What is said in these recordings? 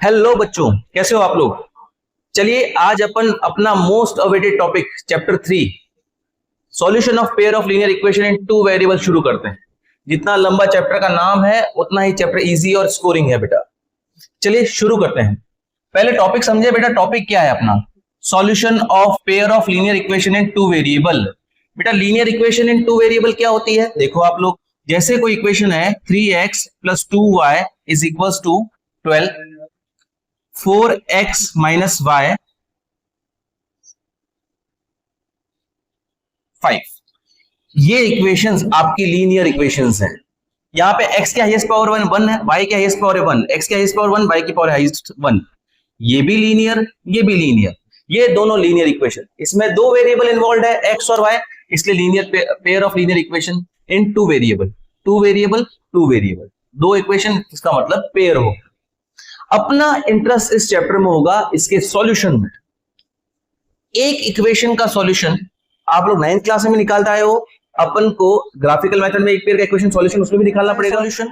Hello बच्चों, कैसे हो आप लोग। चलिए आज अपन अपना most awaited topic chapter 3 solution of pair of linear equation in two variable शुरू करते हैं। जितना लंबा चैप्टर का नाम है उतना ही चैप्टर इजी और स्कोरिंग है बेटा। चलिए शुरू करते हैं। पहले टॉपिक समझे बेटा। टॉपिक क्या है अपना? Solution of pair of linear equation in two variable. बेटा linear equation in two variable क्या होती है? देखो आप लोग, जैसे कोई इक्वेशन है 3x + 2y is equals to 12, 4x - y 5। ये इक्वेशंस आपकी लीनियर इक्वेशंस हैं। यहाँ पे x की हाईएस्ट पावर 1 है, y की हाईएस्ट पावर 1, x की हाईएस्ट पावर 1, y की पावर हाईएस्ट 1। ये भी लीनियर, ये भी लीनियर, ये दोनों लीनियर इक्वेशन। इसमें दो वेरिएबल इन्वॉल्व है, x और y, इसलिए linear pair of linear equation in two variable. Two variable two variable, दो इक्वेशन, इसका मतलब पेयर हो। अपना इंटरेस्ट इस चैप्टर में होगा इसके सॉल्यूशन में। एक इक्वेशन का सॉल्यूशन आप लोग 9th क्लास में निकालते आए हो। अपन को ग्राफिकल मेथड में एक पेयर का इक्वेशन सॉल्यूशन उसमें भी निकालना पड़ेगा। सॉल्यूशन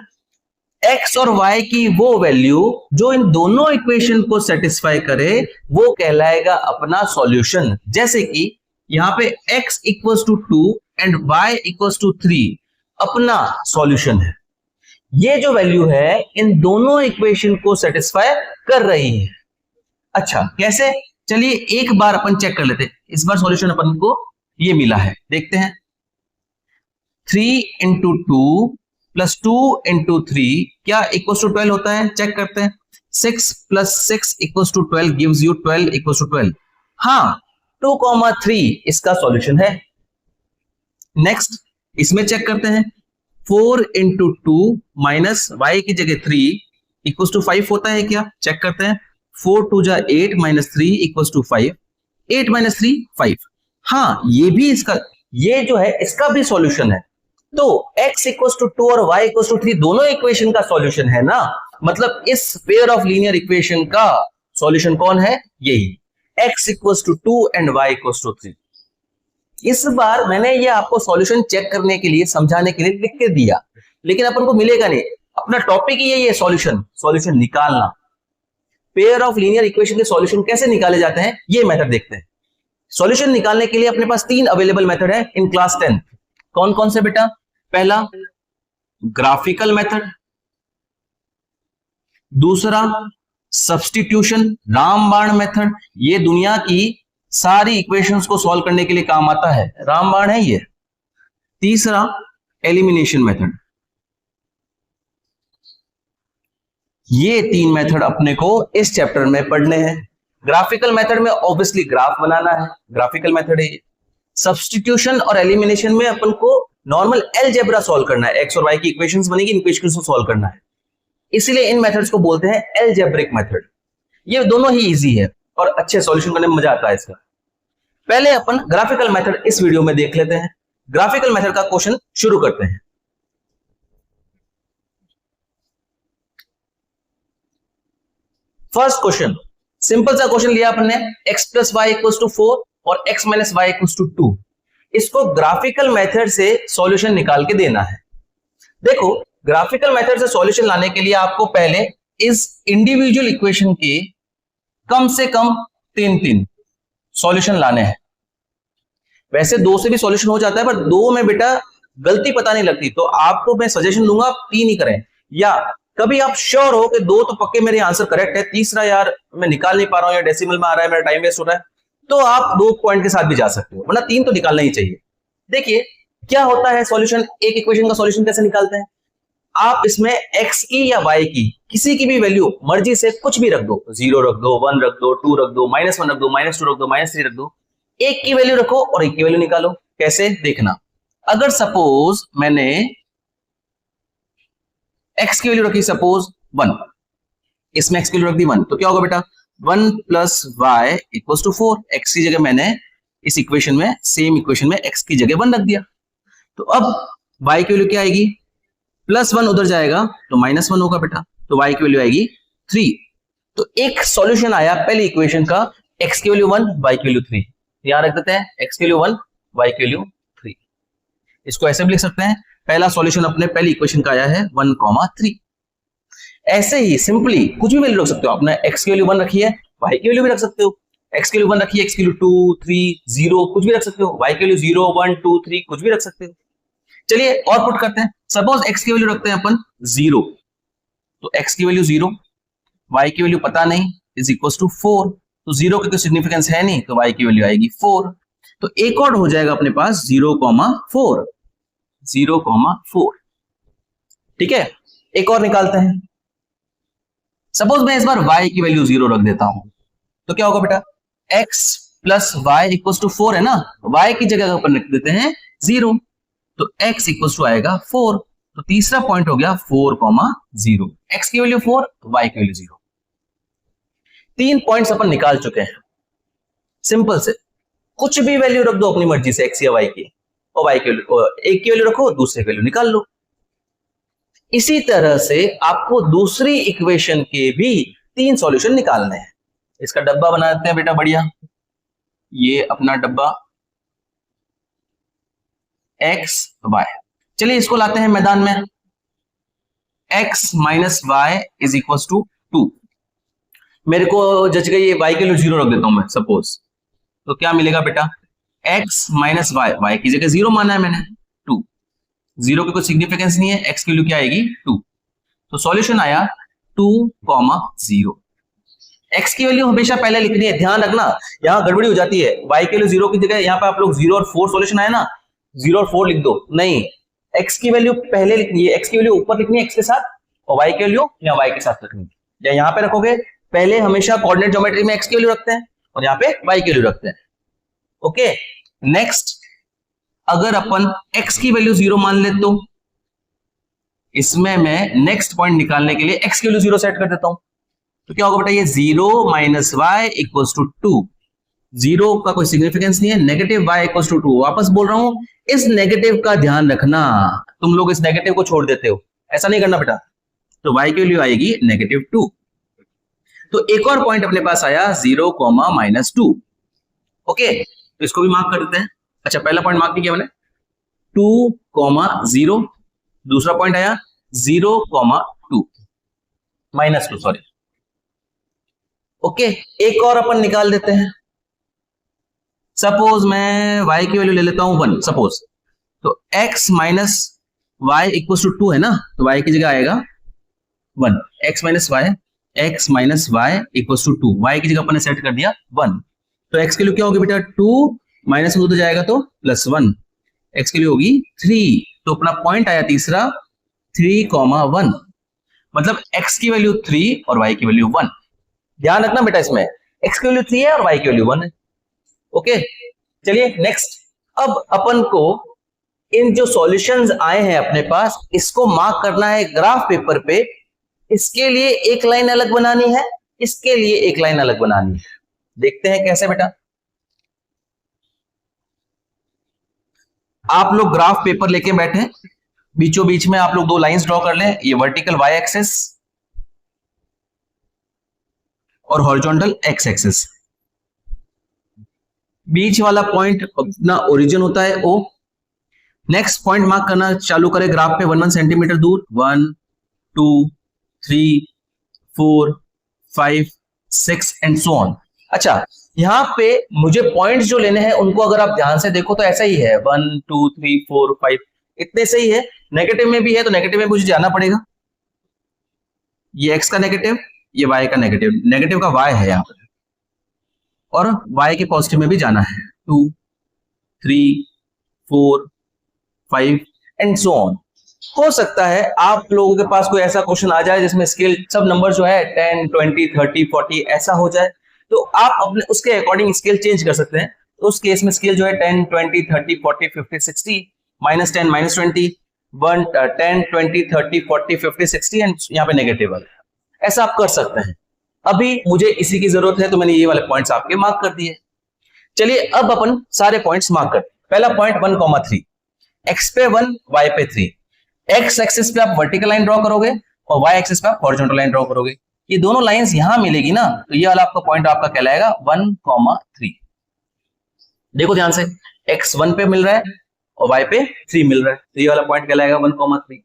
x और y की वो वैल्यू जो इन दोनों इक्वेशन को सेटिस्फाई करे वो कहलाएगा अपना सॉल्यूशन। जैसे कि यहां पे x = 2 एंड y = 3 अपना सॉल्यूशन है। ये जो वैल्यू है इन दोनों इक्वेशन को सेटिस्फाई कर रही है। अच्छा कैसे? चलिए एक बार अपन चेक कर लेते हैं। इस बार सॉल्यूशन अपन को ये मिला है, देखते हैं। 3 × 2 + 2 × 3 क्या इक्वल टू 12 होता है? चेक करते हैं। 6 + 6 = 12 गिव्स यू 12 = 12। हाँ, 2,3 इसका सॉल्यूशन है। नेक्स्ट इसमें चेक करते हैं। 4 × 2 - y की जगह 3 = 5 होता है क्या? चेक करते हैं। 4 × 2 = 8 - 3 = 5। 8 - 3 5। हाँ, ये भी इसका, ये जो है इसका भी सॉल्यूशन है। तो x = 2 और y = 3 दोनों इक्वेशन का सॉल्यूशन है ना। मतलब इस पेयर ऑफ लीनियर इक्वेशन का सॉल्यूशन कौन है? यही, x = 2 एंड y = 3। इस बार मैंने ये आपको सॉल्यूशन चेक करने के लिए, समझाने के लिए लिख के दिया, लेकिन अपन को मिलेगा नहीं। अपना टॉपिक ही ये सॉल्यूशन निकालना। पेयर ऑफ लीनियर इक्वेशन के सॉल्यूशन कैसे निकाले जाते हैं ये मेथड देखते हैं। सॉल्यूशन निकालने के लिए अपने पास 3 अवेलेबल मेथड है इन क्लास 10। कौन कौन से बेटा? पहला ग्राफिकल मेथड, दूसरा सब्स्टिट्यूशन रामबाण मेथड, ये दुनिया की सारी इक्वेशंस को सॉल्व करने के लिए काम आता है, रामबाण है ये। तीसरा एलिमिनेशन मेथड। ये 3 मेथड अपने को इस चैप्टर में पढ़ने हैं। ग्राफिकल मेथड में ऑब्वियसली ग्राफ बनाना है, ग्राफिकल मेथड है ये। सब्स्टिट्यूशन और एलिमिनेशन में अपन को नॉर्मल अलजेब्रा सॉल्व करना है। एक्स और वाई की इक्वेशंस बनेगी, इन इक्वेशंस को सॉल्व करना है, इसलिए इन मेथड्स को बोलते हैं अलजेब्रिक मेथड। ये दोनों ही इजी है और अच्छे सॉल्यूशन करने में मजा आता है इसका। पहले अपन ग्राफिकल मेथड इस वीडियो में देख लेते हैं। ग्राफिकल मेथड का क्वेश्चन शुरू करते हैं। फर्स्ट क्वेश्चन, सिंपल सा क्वेश्चन लिया अपन ने, x + y = 4 और x - y = 2। इसको ग्राफिकल मेथड से सॉल्यूशन निकाल के देना है। देखो, ग्राफिकल मेथड से सॉल्यूशन लाने के लिए आपको पहले इस इंडिविजुअल इक्वेशन के कम से कम 3 सॉल्यूशन लाने हैं। वैसे 2 से भी सॉल्यूशन हो जाता है, पर 2 में बेटा गलती पता नहीं लगती, तो आपको मैं सजेशन दूंगा 3 ही करें। या कभी आप श्योर हो कि 2 तो पक्के मेरे आंसर करेक्ट है, तीसरा यार मैं निकाल नहीं पा रहा हूं या डेसिमल में आ रहा है, मेरा टाइम वेस्ट हो रहा है, तो आप 2 पॉइंट के साथ भी जा सकते हो, वरना 3 तो निकालना ही चाहिए। देखिए क्या होता है सॉल्यूशन, एक इक्वेशन का सॉल्यूशन कैसे निकालते हैं। आप इसमें x की या y की किसी की भी वैल्यू मर्जी से कुछ भी रख दो, 0 रख दो, 1 रख दो, 2 रख दो, -1 रख दो, -2 रख दो, -3 रख दो, एक की वैल्यू रखो और एक की वैल्यू निकालो। कैसे देखना, अगर सपोज मैंने x की वैल्यू रखी सपोज 1, इसमें x की वैल्यू रख दी 1, तो क्या होगा बेटा 1 + y = 4। x की जगह मैंने इस इक्वेशन में, सेम इक्वेशन में x की जगह 1 रख दिया, तो अब y की वैल्यू क्या आएगी, +1 उधर जाएगा तो -1 होगा बेटा, तो y की वैल्यू आएगी 3। तो एक सॉल्यूशन आया पहली इक्वेशन का, x की वैल्यू 1, y की वैल्यू 3। यहां रख देते हैं x की वैल्यू 1, y की वैल्यू 3। इसको ऐसे भी लिख सकते हैं, पहला सॉल्यूशन अपने पहली इक्वेशन का आया है 1, 3। ऐसे ही सिंपली कुछ भी वैल्यू रख सकते हो। आपने x की वैल्यू 1 रखी है, y की वैल्यू भी रख सकते हो। x की वैल्यू 1 रखी है, x की वैल्यू 2 3 0 कुछ भी रख सकते हो। y की वैल्यू 0 1 2 3 कुछ भी रख सकते हो। चलिए और पुट करते हैं। सपोज x की वैल्यू रखते हैं अपन 0, तो x की वैल्यू 0, y की वैल्यू पता नहीं, इज इक्वल टू 4। तो 0 की कोई सिग्निफिकेंस है नहीं, तो y की वैल्यू आएगी 4। तो एक और हो जाएगा अपने पास 0,4, 0,4। ठीक है, एक और निकालते हैं। सपोज मैं इस बार y की वैल्यू 0 रख देता हूं, तो क्या होगा बेटा, x plus Y equal to 4 है ना, y की जगह अपन रख देते हैं 0, तो x इक्वल टू आएगा 4। तो तीसरा पॉइंट हो गया 4,0, x की वैल्यू 4, y की वैल्यू 0। 3 पॉइंट्स अपन निकाल चुके हैं सिंपल से। कुछ भी वैल्यू रख दो अपनी मर्जी से x या y की, और y की वैल्यू, एक की वैल्यू रखो, दूसरे की वैल्यू निकाल लो। इसी तरह से आपको दूसरी इक्वेशन के भी 3 सॉल्यूशन निकालने हैं। इसका डब्बा बना देते हैं बेटा बढ़िया, ये अपना डब्बा x y। चलिए इसको लाते हैं मैदान में। x minus Y is equal to 2। मेरे को जज गई ये y की वैल्यू 0 रख देता हूं मैं सपोज, तो क्या मिलेगा बेटा, x माइनस वाई, y की जगह 0 माना है मैंने, 2। 0 की कोई सिग्निफिकेंस नहीं है, x की वैल्यू क्या आएगी 2। तो सॉल्यूशन आया 2,0। x की वैल्यू हमेशा पहले लिखनी है, ध्यान रखना यहां गड़बड़ी हो जाती है। y की वैल्यू 0 की जगह यहां पे आप लोग 0 और 4 सॉल्यूशन आया ना, 0 और 4 लिख दो, नहीं, x की वैल्यू पहले लिखनी है, x की वैल्यू ऊपर लिखनी है x के साथ, और y की वैल्यू या y के साथ रखनी है। या यहां पे रखोगे, पहले हमेशा कोऑर्डिनेट ज्योमेट्री में x की वैल्यू रखते हैं और यहां पे y की वैल्यू रखते हैं। ओके, नेक्स्ट, अगर अपन x की वैल्यू 0 मान ले तो इसमें मैं नेक्स्ट पॉइंट निकालने के लिए x की वैल्यू 0 सेट कर देता हूं, तो क्या होगा बेटा, ये 0 माइनस वाई इक्वल्स टू 2। 0 का कोई सिग्निफिकेंस नहीं है, नेगेटिव y इक्वल्स टू 2। वापस बोल रहा हूं, इस नेगेटिव का ध्यान रखना, तुम लोग इस नेगेटिव को छोड़ देते हो, ऐसा नहीं करना बेटा। तो y की वैल्यू आएगी -2। तो एक और पॉइंट अपने पास आया 0,-2। ओके, तो इसको भी मार्क कर देते हैं। अच्छा, पहला पॉइंट मार्क किया मैंने 2,0। दूसरा पॉइंट आया 0,2 -2, सॉरी। ओके, एक और अपन निकाल देते हैं। सपोज मैं y की वैल्यू ले लेता हूं 1 सपोज, तो x minus Y equal to 2 है ना, तो y की जगह आएगा 1। x minus Y equal to 2, y की जगह अपन ने सेट कर दिया 1। तो x के लिए क्या होगी बेटा, 2 माइनस 2 तो जाएगा तो +1, x के लिए होगी 3। तो अपना पॉइंट आया तीसरा 3,1, मतलब x की वैल्यू 3 और y की वैल्यू 1। ध्यान रखना बेटा, इसमें x की वैल्यू 3 है और y की वैल्यू 1 है। ओके, चलिए नेक्स्ट, अब अपन को इन जो सॉल्यूशंस आए हैं अपने पास, इसको मार्क करना है ग्राफ पेपर पे। इसके लिए एक लाइन अलग बनानी है, इसके लिए एक लाइन अलग बनानी है। देखते हैं कैसे बेटा। आप लोग ग्राफ पेपर लेके बैठे, बीचों बीच में आप लोग 2 लाइंस ड्रॉ कर लें, ये वर्टिकल y एक्सिस और हॉरिजॉन्टल x एक्सिस। बीच वाला पॉइंट अपना ओरिजिन होता है O। नेक्स्ट पॉइंट मार्क करना चालू करें ग्राफ पे 1 सेंटीमीटर दूर, 1 2 3 4 5 6 एंड सो ऑन। अच्छा, यहां पे मुझे पॉइंट्स जो लेने हैं उनको अगर आप ध्यान से देखो तो ऐसा ही है, 1 2 3 4 5, इतने सही है। नेगेटिव में भी है तो नेगेटिव में मुझे जाना पड़ेगा, ये x का नेगेटिव, ये y का नेगेटिव, नेगेटिव का y है यहां पर, और y के पॉजिटिव में भी जाना है, 2 3 4 5 एंड सो ऑन। हो सकता है आप लोगों के पास कोई ऐसा क्वेश्चन आ जाए जिसमें स्केल सब नंबर जो है 10 20 30 40 ऐसा हो जाए, तो आप अपने उसके अकॉर्डिंग स्केल चेंज कर सकते हैं। तो उस केस में स्केल जो है 10 20 30 40 50 60, -10 -20 1 10 20 30 40 50 60 एंड यहाँ पे नेगेटिव वाले, ऐसा आप कर सकते हैं। अभी मुझे इसी की जरूरत है तो मैंने ये वाले पॉइंट्स आपके मार्क कर दिए। चलिए अब अपन सारे पॉइंट्स मार्क करते हैं। पहला पॉइंट 1,3, x पे 1 y पे 3। x एक्सिस पे आप वर्टिकल लाइन ड्रॉ करोगे और y एक्सिस पे आप हॉरिजॉन्टल लाइन ड्रॉ करोगे। ये दोनों लाइंस यहां मिलेगी ना, तो ये वाला आपका पॉइंट आपका कहलाएगा 1,3। देखो ध्यान से, x 1 पे मिल रहा है और y पे 3 मिल रहा है, तो ये वाला पॉइंट कहलाएगा 1,3।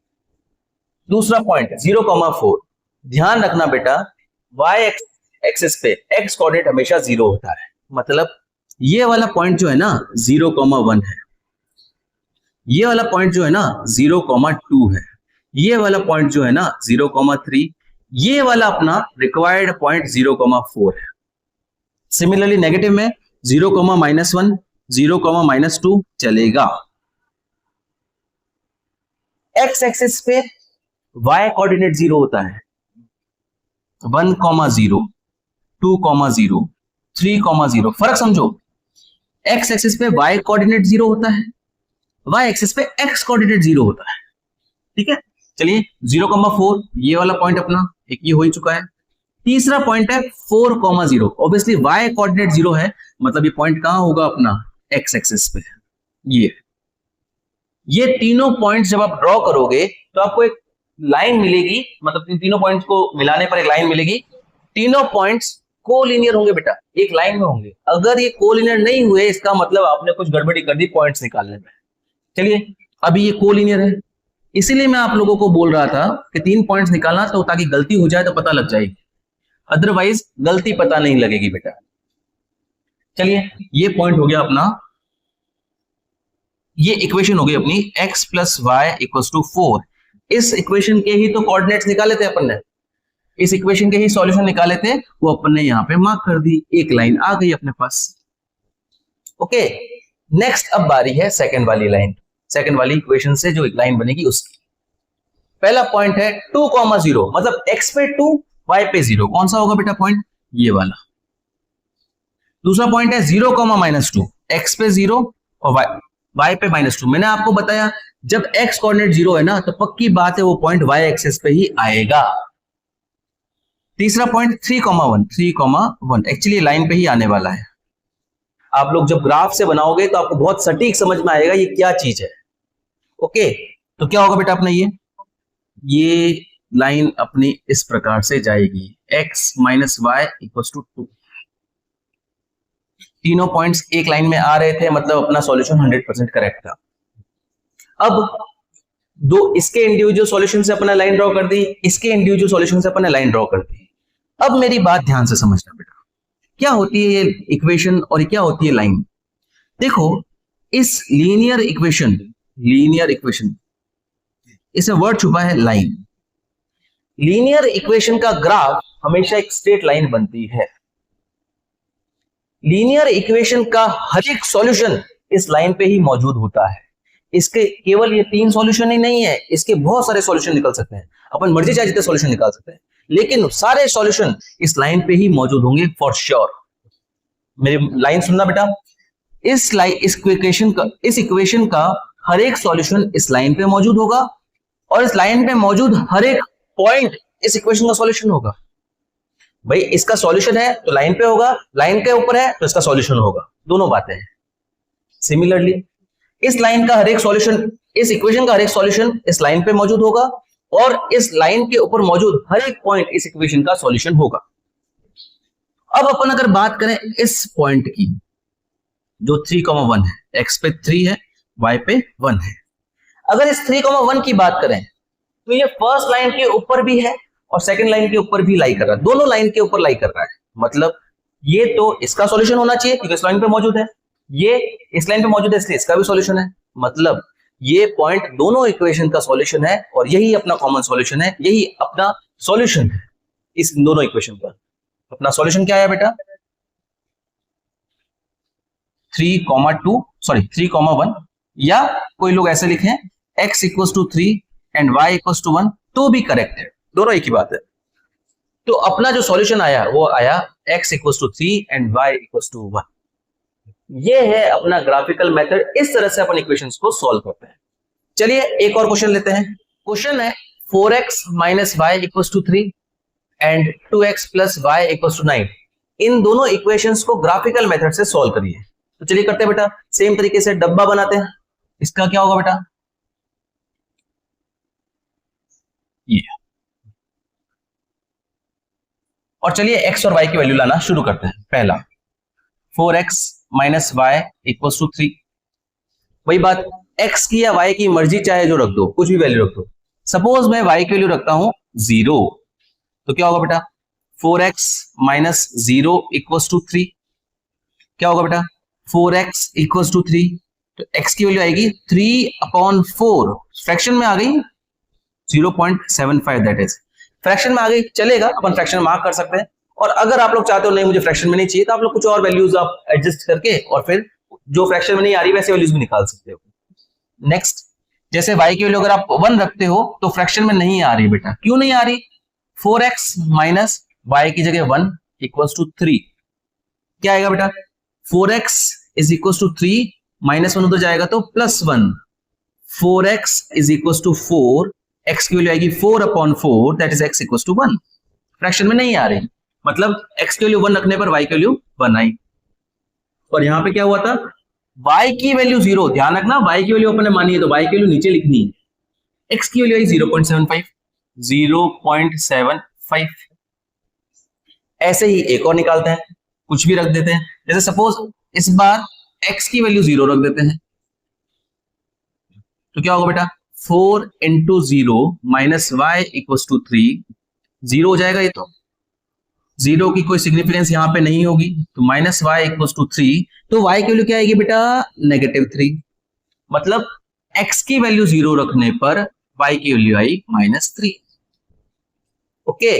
दूसरा पॉइंट 0,4, ध्यान रखना बेटा, y एक्सिस पे x कोऑर्डिनेट हमेशा 0 होता है, मतलब ये वाला पॉइंट जो है ना 0,1 है, ये वाला पॉइंट जो है ना 0,2 है, ये वाला पॉइंट जो है ना 0,3, ये वाला अपना रिक्वायर्ड पॉइंट 0,4 है। सिमिलरली नेगेटिव में 0,-1, 0,-2 चलेगा। x एक्सिस पे y कोऑर्डिनेट 0 होता है, 1,0, 2,0, 3,0। फर्क समझो, x एक्सिस पे y कोऑर्डिनेट 0 होता है, y एक्सिस पे x कोऑर्डिनेट 0 होता है। ठीक है, चलिए 0,4 ये वाला पॉइंट अपना एक ये हो ही चुका है। तीसरा पॉइंट है 4,0। ऑब्वियसली y कोऑर्डिनेट 0 है, मतलब ये पॉइंट कहां होगा अपना x एक्सिस पे। ये तीनों पॉइंट्स जब आप ड्रॉ करोगे तो आपको एक लाइन मिलेगी, मतलब इन तीनों पॉइंट्स को मिलाने पर एक लाइन मिलेगी। तीनों पॉइंट्स कोलिनियर होंगे बेटा, एक लाइन में होंगे। अगर ये कोलिनियर नहीं हुए इसका मतलब आपने कुछ गड़बड़ी कर दी पॉइंट्स निकालने में। चलिए अभी ये कोलिनियर है, इसीलिए मैं आप लोगों को बोल रहा था कि 3 पॉइंट्स निकालना, तो ताकि गलती हो जाए तो पता लग जाएगी, अदरवाइज गलती पता नहीं लगेगी बेटा। चलिए ये पॉइंट हो गया अपना, ये इक्वेशन हो गई अपनी x plus Y equals to 4। इस इक्वेशन के ही तो कोऑर्डिनेट्स निकाले थे अपन ने, इस इक्वेशन के ही सॉल्यूशन निकाले थे, वो अपन ने यहां पे मार्क कर दी, एक लाइन आ गई अपने पास। ओके, नेक्स्ट अब बारी है सेकंड वाली लाइन, सेकंड वाली इक्वेशन से जो एक लाइन बनेगी उसकी। पहला पॉइंट है 2,0, मतलब x पे 2 y पे 0। कौन सा होगा बेटा पॉइंट? ये वाला। दूसरा पॉइंट है 0,-2, x पे 0 और y पे -2। मैंने आपको बताया जब x कोऑर्डिनेट 0 है ना तो पक्की बात है वो पॉइंट y एक्सिस पे ही आएगा। तीसरा पॉइंट 3,1 एक्चुअली लाइन पे ही आने वाला है। आप लोग जब ग्राफ से बनाओगे तो आपको बहुत सटीक समझ में आएगा ये क्या चीज है। ओके, तो क्या होगा बेटा अपना ये लाइन अपनी इस प्रकार से जाएगी, x minus Y equals to 2। तीनों पॉइंट्स एक लाइन में आ रहे थे, मतलब अपना सॉल्यूशन 100% करेक्ट था। अब दो इसके इंडिविजुअल सॉल्यूशन से अपना लाइन ड्रॉ कर दी, इसके इंडिविजुअल सॉल्यूशन से अपने लाइन ड्रॉ कर दी। अब मेरी बात ध्यान से समझना बेटा, क्या होती है ये इक्वेशन और क्या होती है लाइन। देखो इस लीनियर इक्वेशन इसमें वर्ड छुपा है लाइन। लीनियर इक्वेशन का ग्राफ हमेशा एक स्ट्रेट लाइन बनती है। लीनियर इक्वेशन का हर एक सॉल्यूशन इस लाइन पे ही मौजूद होता है। इसके केवल ये 3 सॉल्यूशन ही नहीं है, इसके बहुत सारे सॉल्यूशन निकल सकते हैं, अपन मर्जी चाहे जितने सॉल्यूशन निकाल सकते हैं, लेकिन सारे सॉल्यूशन इस लाइन पे ही मौजूद होंगे फॉर श्योर। मेरी लाइन सुनना बेटा, इस इक्वेशन का हर एक सॉल्यूशन इस लाइन पे मौजूद होगा और इस लाइन पे मौजूद हर एक पॉइंट इस इक्वेशन का सॉल्यूशन होगा। भाई इसका सॉल्यूशन है तो लाइन पे होगा, लाइन के ऊपर है तो इसका सॉल्यूशन होगा, दोनों बातें हैं। सिमिलरली इस लाइन का हर एक सॉल्यूशन, इस इक्वेशन का हर एक सॉल्यूशन इस लाइन पे मौजूद होगा और इस लाइन के ऊपर मौजूद हर एक पॉइंट इस इक्वेशन का सॉल्यूशन होगा। अब अपन अगर बात करें इस पॉइंट की जो 3,1 है, x पे 3 है, y पे 1 है। अगर इस 3,1 की बात करें तो ये फर्स्ट लाइन के ऊपर भी है और सेकंड लाइन के ऊपर भी लाई कर रहा है, दोनों लाइन के ऊपर लाई कर रहा है। मतलब ये तो इसका सॉल्यूशन होना चाहिए क्योंकि इस लाइन पे मौजूद है, ये इस लाइन पे मौजूद है इसलिए इसका भी सॉल्यूशन है। मतलब ये पॉइंट दोनों इक्वेशन का सॉल्यूशन है और यही अपना कॉमन सॉल्यूशन है, यही अपना सॉल्यूशन है इस दोनों इक्वेशन का। अपना सॉल्यूशन क्या है बेटा? 3,1, या कोई लोग ऐसे लिखें x equals to 3 and y equals to 1 तो भी करेक्ट है, दोनों एक ही बात है। तो अपना जो सॉल्यूशन आया वो आया x equals to 3 and y equals to 1। ये है अपना ग्राफिकल मेथड, इस तरह से अपन इक्वेशंस को सॉल्व करते हैं। चलिए एक और क्वेश्चन लेते हैं। क्वेश्चन है 4x minus Y equals to 3 and 2x plus Y equals to 9। इन दोनों इक्वेशंस को ग्राफिकल मेथड से सॉल्व करिए। तो चलिए करते हैं बेटा, सेम तरीके से डब्बा बनाते हैं। इसका क्या होगा बेटा? ये। और चलिए x और y की वैल्यू लाना शुरू करते हैं। पहला 4x minus Y equals to 3। वही बात, x की या y की मर्जी चाहे जो रख दो, कुछ भी वैल्यू रख दो। सपोज मैं y की वैल्यू रखता हूं 0 तो क्या होगा बेटा 4x माइनस 0 इक्वल्स टू 3। क्या होगा बेटा 4x इक्वल्स टू 3, तो x की वैल्यू आएगी 3/4, फ्रैक्शन में आ गई 0.75, दैट इज फ्रैक्शन में आ गई, चलेगा, अपन फ्रैक्शन मार्क कर सकते हैं। और अगर आप लोग चाहते हो नहीं मुझे फ्रैक्शन में नहीं चाहिए, तो आप लोग कुछ और वैल्यूज आप एडजस्ट करके और फिर जो फ्रैक्शन में नहीं आ रही वैसे वैल्यूज भी निकाल सकते हो। नेक्स्ट, जैसे y की वैल्यू अगर आप 1 रखते हो तो फ्रैक्शन में नहीं आ रही बेटा, क्यों नहीं आ रही? 4x माइनस y की जगह 1 इक्वल्स टू 3, क्या आएगा बेटा 4x is equals to 3, minus 1 उधर जाएगा तो +1, 4x is equals to 4, x की वैल्यू आएगी 4/4, that is x equals to 1, fraction में नहीं आ रही, मतलब x की वैल्यू 1 रखने पर y की वैल्यू 1 आई। और यहां पे क्या हुआ था, y की वैल्यू 0, ध्यान रखना y की वैल्यू अपन ने मानी है तो y की वैल्यू नीचे लिखनी है, x की वैल्यू आई 0.75, 0.75। ऐसे ही एक और निकालते हैं, कुछ भी रख देते हैं, जैसे सपोज इस बार x की वैल्यू 0 रख देते हैं, तो क्या होगा बेटा 4 into 0 minus Y equals to 3, 0 हो जाएगा, ये तो 0 की कोई सिग्निफिकेंस यहां पे नहीं होगी, तो माइनस वाई इक्वल्स टू 3, तो y की वैल्यू क्या आएगी बेटा -3, मतलब x की वैल्यू 0 रखने पर y की वैल्यू आई -3। ओके,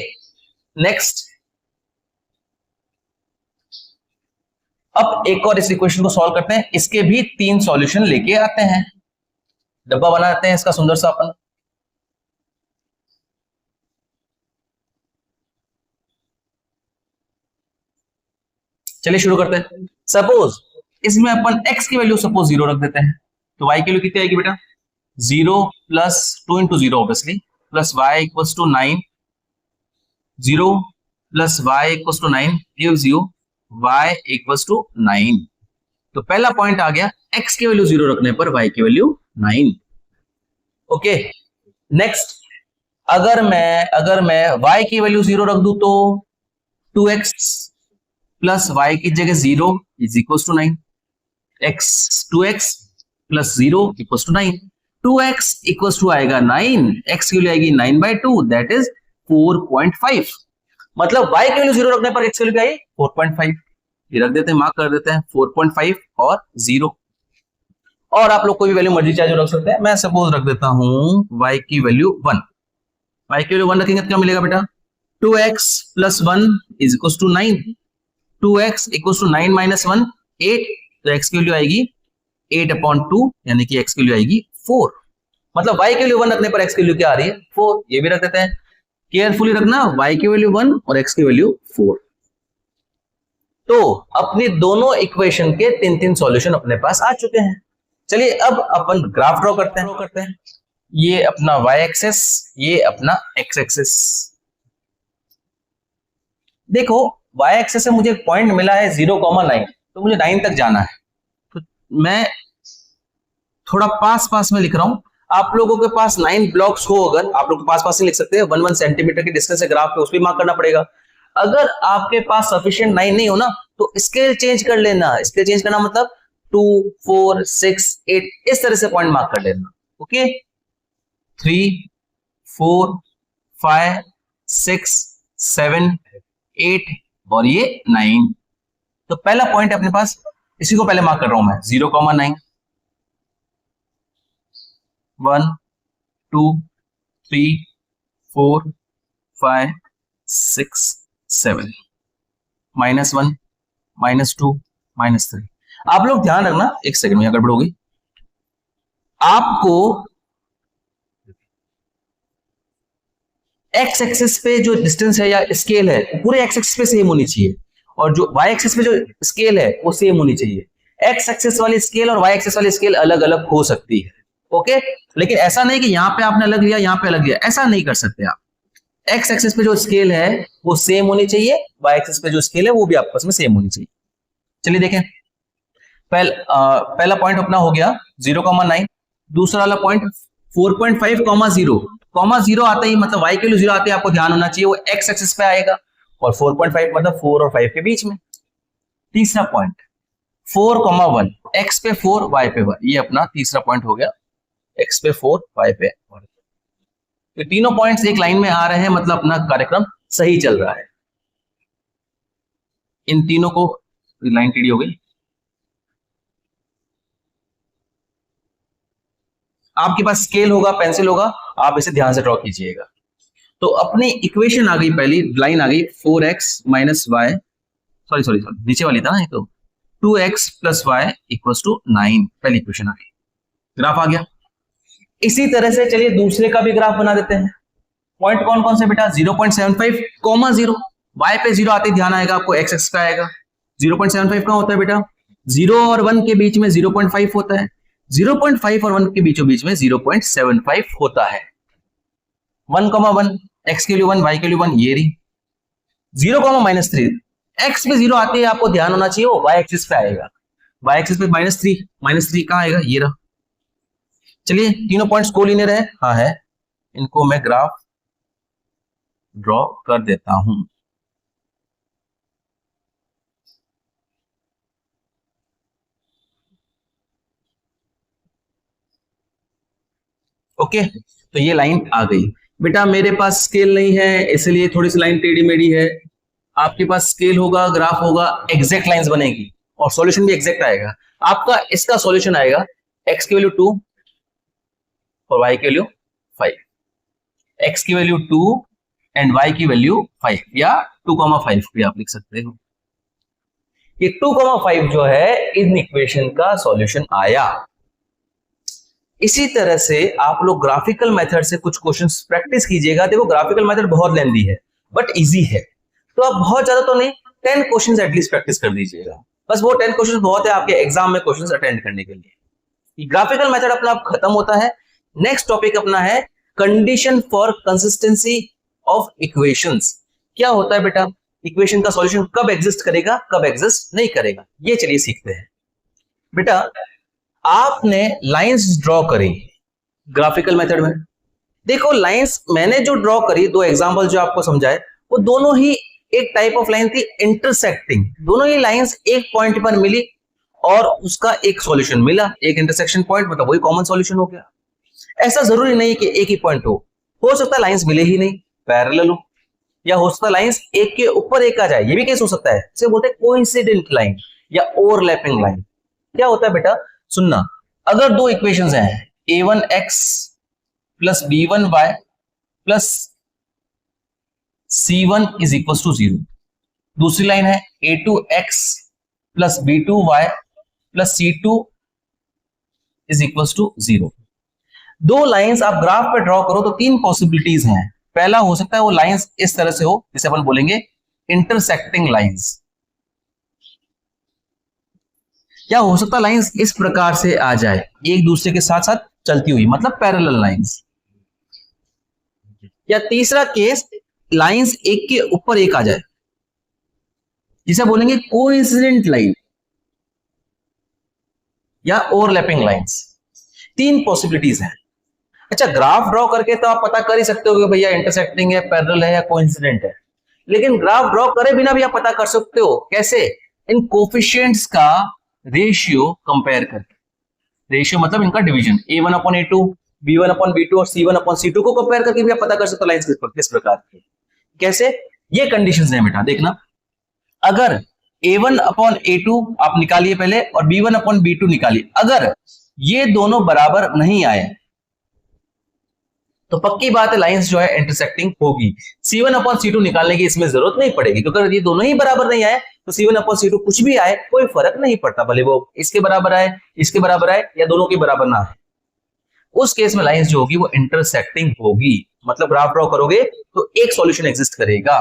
नेक्स्ट, अब एक और इस इक्वेशन को सॉल्व करते हैं, इसके भी 3 सॉल्यूशन लेके आते हैं, डब्बा बनाते हैं इसका सुंदर सा अपन। चलिए शुरू करते हैं। सपोज इसमें अपन x की वैल्यू सपोज 0 रख देते हैं, तो y की वैल्यू कितनी आएगी बेटा 0 plus 2 into 0 obviously, plus y equals to 9, 0 plus y equals to 9 gives you y equals to 9। तो पहला पॉइंट आ गया, x की वैल्यू 0 रखने पर y की वैल्यू 9। ओके, नेक्स्ट, अगर मैं y की वैल्यू 0 रख दूं तो 2x प्लस y की जगह 0 is equals to 9, x 2x plus 0 equals to 9, 2x equals to आएगा 9, x की वैल्यू आएगी 9/2, दैट इज 4.5, मतलब y की वैल्यू 0 रखने पर x की वैल्यू क्या आई 4.5, ये रख देते हैं, मार्क कर देते हैं 4.5 और 0, और आप लोग कोई भी वैल्यू मर्जी चाहे जो रख सकते हैं, मैं सपोज रख देता हूं y की वैल्यू 1, y की वैल्यू 1 रखेंगे तो क्या मिलेगा बेटा 2x plus 1 is equals to 9, 2x equals to 9 minus 1 8, तो x की वैल्यू आएगी 8/2, यानी कि x की वैल्यू आएगी 4, मतलब y की वैल्यू 1 रखने पर x की वैल्यू क्या आ रही है 4, ये भी रख देते हैं, केयरफुली रखना y की वैल्यू 1 और x की वैल्यू 4। तो अपनी दोनों इक्वेशन के 3 सॉल्यूशन अपने पास आ चुके हैं। चलिए अब अपन ग्राफ ड्रॉ करते हैं, ये अपना y एक्सेस, ये अपना x एक्सेस। देखो y एक्सेस से मुझे पॉइंट मिला है 0,9, तो मुझे 9 तक जाना है, तो मैं थोड़ा पास में लिख रहा हूं, आप लोगों के पास 9 ब्लॉक्स हो, अगर आप लोग पास नहीं लिख सकते, 1 सेंटीमीटर की डिस्टेंस है ग्राफ पे, उस पर मार्क करना पड़ेगा। अगर आपके पास सफिशिएंट 9 नहीं हो ना, तो स्केल चेंज कर लेना, स्केल चेंज करना मतलब 2 4 6 8 इस तरह से पॉइंट मार्क कर लेना। ओके, 3 4 5 6 7 8 और ये 9, तो पहला पॉइंट अपने पास, इसी को पहले मार्क कर रहा हूं मैं 0,9, 1 2 3 4 5 6 7, -1 -2 -3। आप लोग ध्यान रखना, एक सेकंड में गड़बड़ होगी, आपको एक्स एक्सिस पे जो डिस्टेंस है या स्केल है पूरे एक्स एक्सिस पे सेम होनी चाहिए, और जो वाई एक्सिस पे जो स्केल है वो सेम होनी चाहिए। एक्स एक्सिस वाली स्केल और वाई एक्सिस वाली स्केल अलग अलग हो सकती है, ओके, लेकिन ऐसा नहीं कि यहाँ पे आपने अलग लिया यहाँ पे अलग लिया, ऐसा नहीं कर सकते आप। एक्स एक्सिस पे जो स्केल है वो सेम होनी चाहिए, वाई एक्सिस पे जो स्केल है वो भी आपस में सेम होनी चाहिए। चलिए देखें, पहला पॉइंट अपना हो गया 0,9, दूसरा वाला पॉइंट 4.5, 0 आता ही मतलब y के लिए 0 आते ही आपको ध्यान होना चाहिए वो x एक्सिस पे आएगा, और 4.5 मतलब 4 और 5 के बीच में। तीसरा पॉइंट 4,1, x पे 4 y पे 1, ये अपना तीसरा पॉइंट हो गया, x पे 4 y पे 1। तो तीनों पॉइंट्स एक लाइन में आ रहे हैं, मतलब अपना कार्यक्रम सही चल रहा है। इन तीनों को लाइन टेढ़ी हो गई। आपके पास स्केल होगा, पेंसिल होगा, आप इसे ध्यान से ड्रॉ कीजिएगा। तो अपनी इक्वेशन आ गई, पहली लाइन आ गई 4x माइनस वाई, सॉरी नीचे वाली था ना ये, तो 2x plus Y equals to 9, पहली इक्वेशन आ गई, ग्राफ आ गया। इसी तरह से चलिए दूसरे का भी ग्राफ बना देते हैं। पॉइंट कौन कौन से बेटा, 0.75 कॉमा 0, y पे 0 आते ध्यान आएगा आपको, x x का आएगा। 0.75 कहां होता है बेटा, 0 और 1 के बीच में 0.5 होता है, 0.5 और 1 के बीचों बीच में 0.75 होता है। 1,1, x के लिए 1, y के लिए 1, ये रही। 0,-3, x पे 0 आते ही आपको ध्यान होना चाहिए वो y एक्सिस पे आएगा, y एक्सिस पे -3 कहां आएगा, ये रहा। चलिए तीनों पॉइंट्स कोलिनियर है, हाँ है, इनको मैं ग्राफ ड्रॉ कर देता हूं। ओके, तो ये लाइन आ गई। बेटा मेरे पास स्केल नहीं है इसलिए थोड़ी सी लाइन टेढ़ी मेढ़ी है। आपके पास स्केल होगा, ग्राफ होगा, एग्जैक्ट लाइंस बनेगी और सॉल्यूशन भी एग्जैक्ट आएगा। आपका इसका सॉल्यूशन आएगा x की वैल्यू 2 और y की वैल्यू 5, x की वैल्यू 2 एंड y की वैल्यू 5, या 2,5 भी आप लिख सकते हो। ये 2,5 जो है इन इक्वेशन का सॉल्यूशन आया। इसी तरह से आप लोग ग्राफिकल मेथड से कुछ क्वेश्चंस प्रैक्टिस कीजिएगा। देखो ग्राफिकल मेथड बहुत लेंथी है बट इजी है, तो आप बहुत ज्यादा तो नहीं, 10 क्वेश्चंस एटलीस्ट प्रैक्टिस कर दीजिएगा, बस वो 10 क्वेश्चंस बहुत है आपके एग्जाम में क्वेश्चंस अटेंड करने के लिए। ग्राफिकल मेथड अपना खत्म होता है। नेक्स्ट टॉपिक अपना है condition for consistency of equations. क्या होता है बेटा, इक्वेशन का सॉल्यूशन कब एग्जिस्ट करेगा, कब एग्जिस्ट नहीं करेगा, ये चलिए सीखते हैं। बेटा आपने लाइंस ड्रॉ करी ग्राफिकल मेथड में, देखो लाइंस मैंने जो ड्रॉ करी, दो एग्जांपल जो आपको समझाए, वो दोनों ही एक टाइप ऑफ लाइन थी इंटरसेक्टिंग। दोनों ही लाइंस एक पॉइंट पर मिली और उसका एक सॉल्यूशन मिला, एक इंटरसेक्शन पॉइंट, मतलब वही कॉमन सॉल्यूशन हो गया। ऐसा जरूरी नहीं कि एक ही पॉइंट हो सकता है लाइंस मिले ही नहीं, पैरेलल हो, या हो सकता है लाइंस एक के ऊपर एक आ जाए, ये भी केस हो सकता है, इसे बोलते हैं कोइंसिडेंट लाइन या ओवरलैपिंग लाइन। क्या होता है बेटा, सुनना, अगर दो इक्वेशंस हैं a1x plus b1y plus c1 is equal to 0, दूसरी लाइन है a2x plus b2y plus c2 is equal to 0। दो लाइंस आप ग्राफ पे ड्रॉ करो तो तीन पॉसिबिलिटीज हैं। पहला हो सकता है वो लाइंस इस तरह से हो, जिसे अपन बोलेंगे इंटरसेक्टिंग लाइंस, या हो सकता है लाइंस इस प्रकार से आ जाए, एक दूसरे के साथ साथ चलती हुई, मतलब पैरेलल लाइंस। या तीसरा केस, लाइंस एक के ऊपर एक आ जाए, जिसे बोलेंगे कोइंसिडेंट लाइन या ओवरलैपिंग लाइंस। तीन पॉसिबिलिटीज हैं। अच्छा, ग्राफ ड्रॉ करके तो आप पता कर ही सकते हो कि भैया इंटरसेक्टिंग है, पैरेलल है या कोइंसिडेंट है, लेकिन ग्राफ ड्रॉ करे बिना भी आप पता कर सकते हो। कैसे, इन कोफिशिएंट्स का रेशियो कंपेयर करके, रेशियो मतलब इनका डिवीजन, a1/a2, b1/b2 और c1/c2 को कंपेयर करके भी आप पता कर सकते हो लाइंस किस प्रकार की। कैसे, ये कंडीशंस है बेटा, देखना, अगर a1/a2 आप निकालिए पहले और b1/b2 निकालिए, अगर ये दोनों बराबर नहीं आए तो पक्की बात है लाइंस जो है इंटरसेक्टिंग होगी। c1/c2 निकालने की इसमें जरूरत नहीं पड़ेगी, क्योंकि अगर ये दोनों ही बराबर नहीं आए तो c1/c2 कुछ भी आए कोई फर्क नहीं पड़ता, भले वो इसके बराबर आए, इसके बराबर आए या दोनों के बराबर ना आए, उस केस में लाइंस जो होगी वो इंटरसेक्टिंग होगी। मतलब ग्राफ ड्रॉ करोगे तो एक सॉल्यूशन एग्जिस्ट करेगा।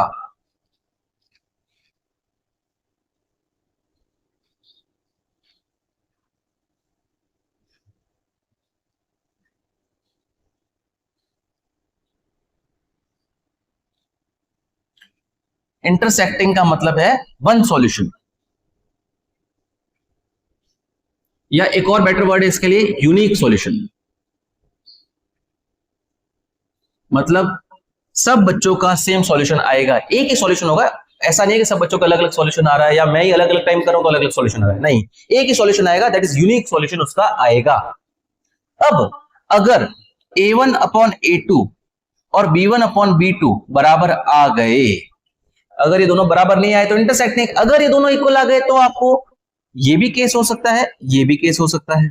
इंटरसेक्टिंग का मतलब है वन सॉल्यूशन, या एक और बेटर वर्ड है इसके लिए, यूनिक सॉल्यूशन। मतलब सब बच्चों का सेम सॉल्यूशन आएगा, एक ही सॉल्यूशन होगा। ऐसा नहीं है कि सब बच्चों का अलग अलग सॉल्यूशन आ रहा है, या मैं ही अलग अलग टाइम कर रहा हूं तो अलग अलग सॉल्यूशन आ रहा है, नहीं, एक ही सॉल्यूशन आएगा, दैट इज यूनिक सॉल्यूशन उसका आएगा। अब अगर a1/a2 और B1 अपॉन B2 बराबर आ गए, अगर ये दोनों बराबर नहीं आए तो इंटरसेक्टिंग, अगर ये दोनों इक्वल आ गए तो आपको ये भी केस हो सकता है, ये भी केस हो सकता है,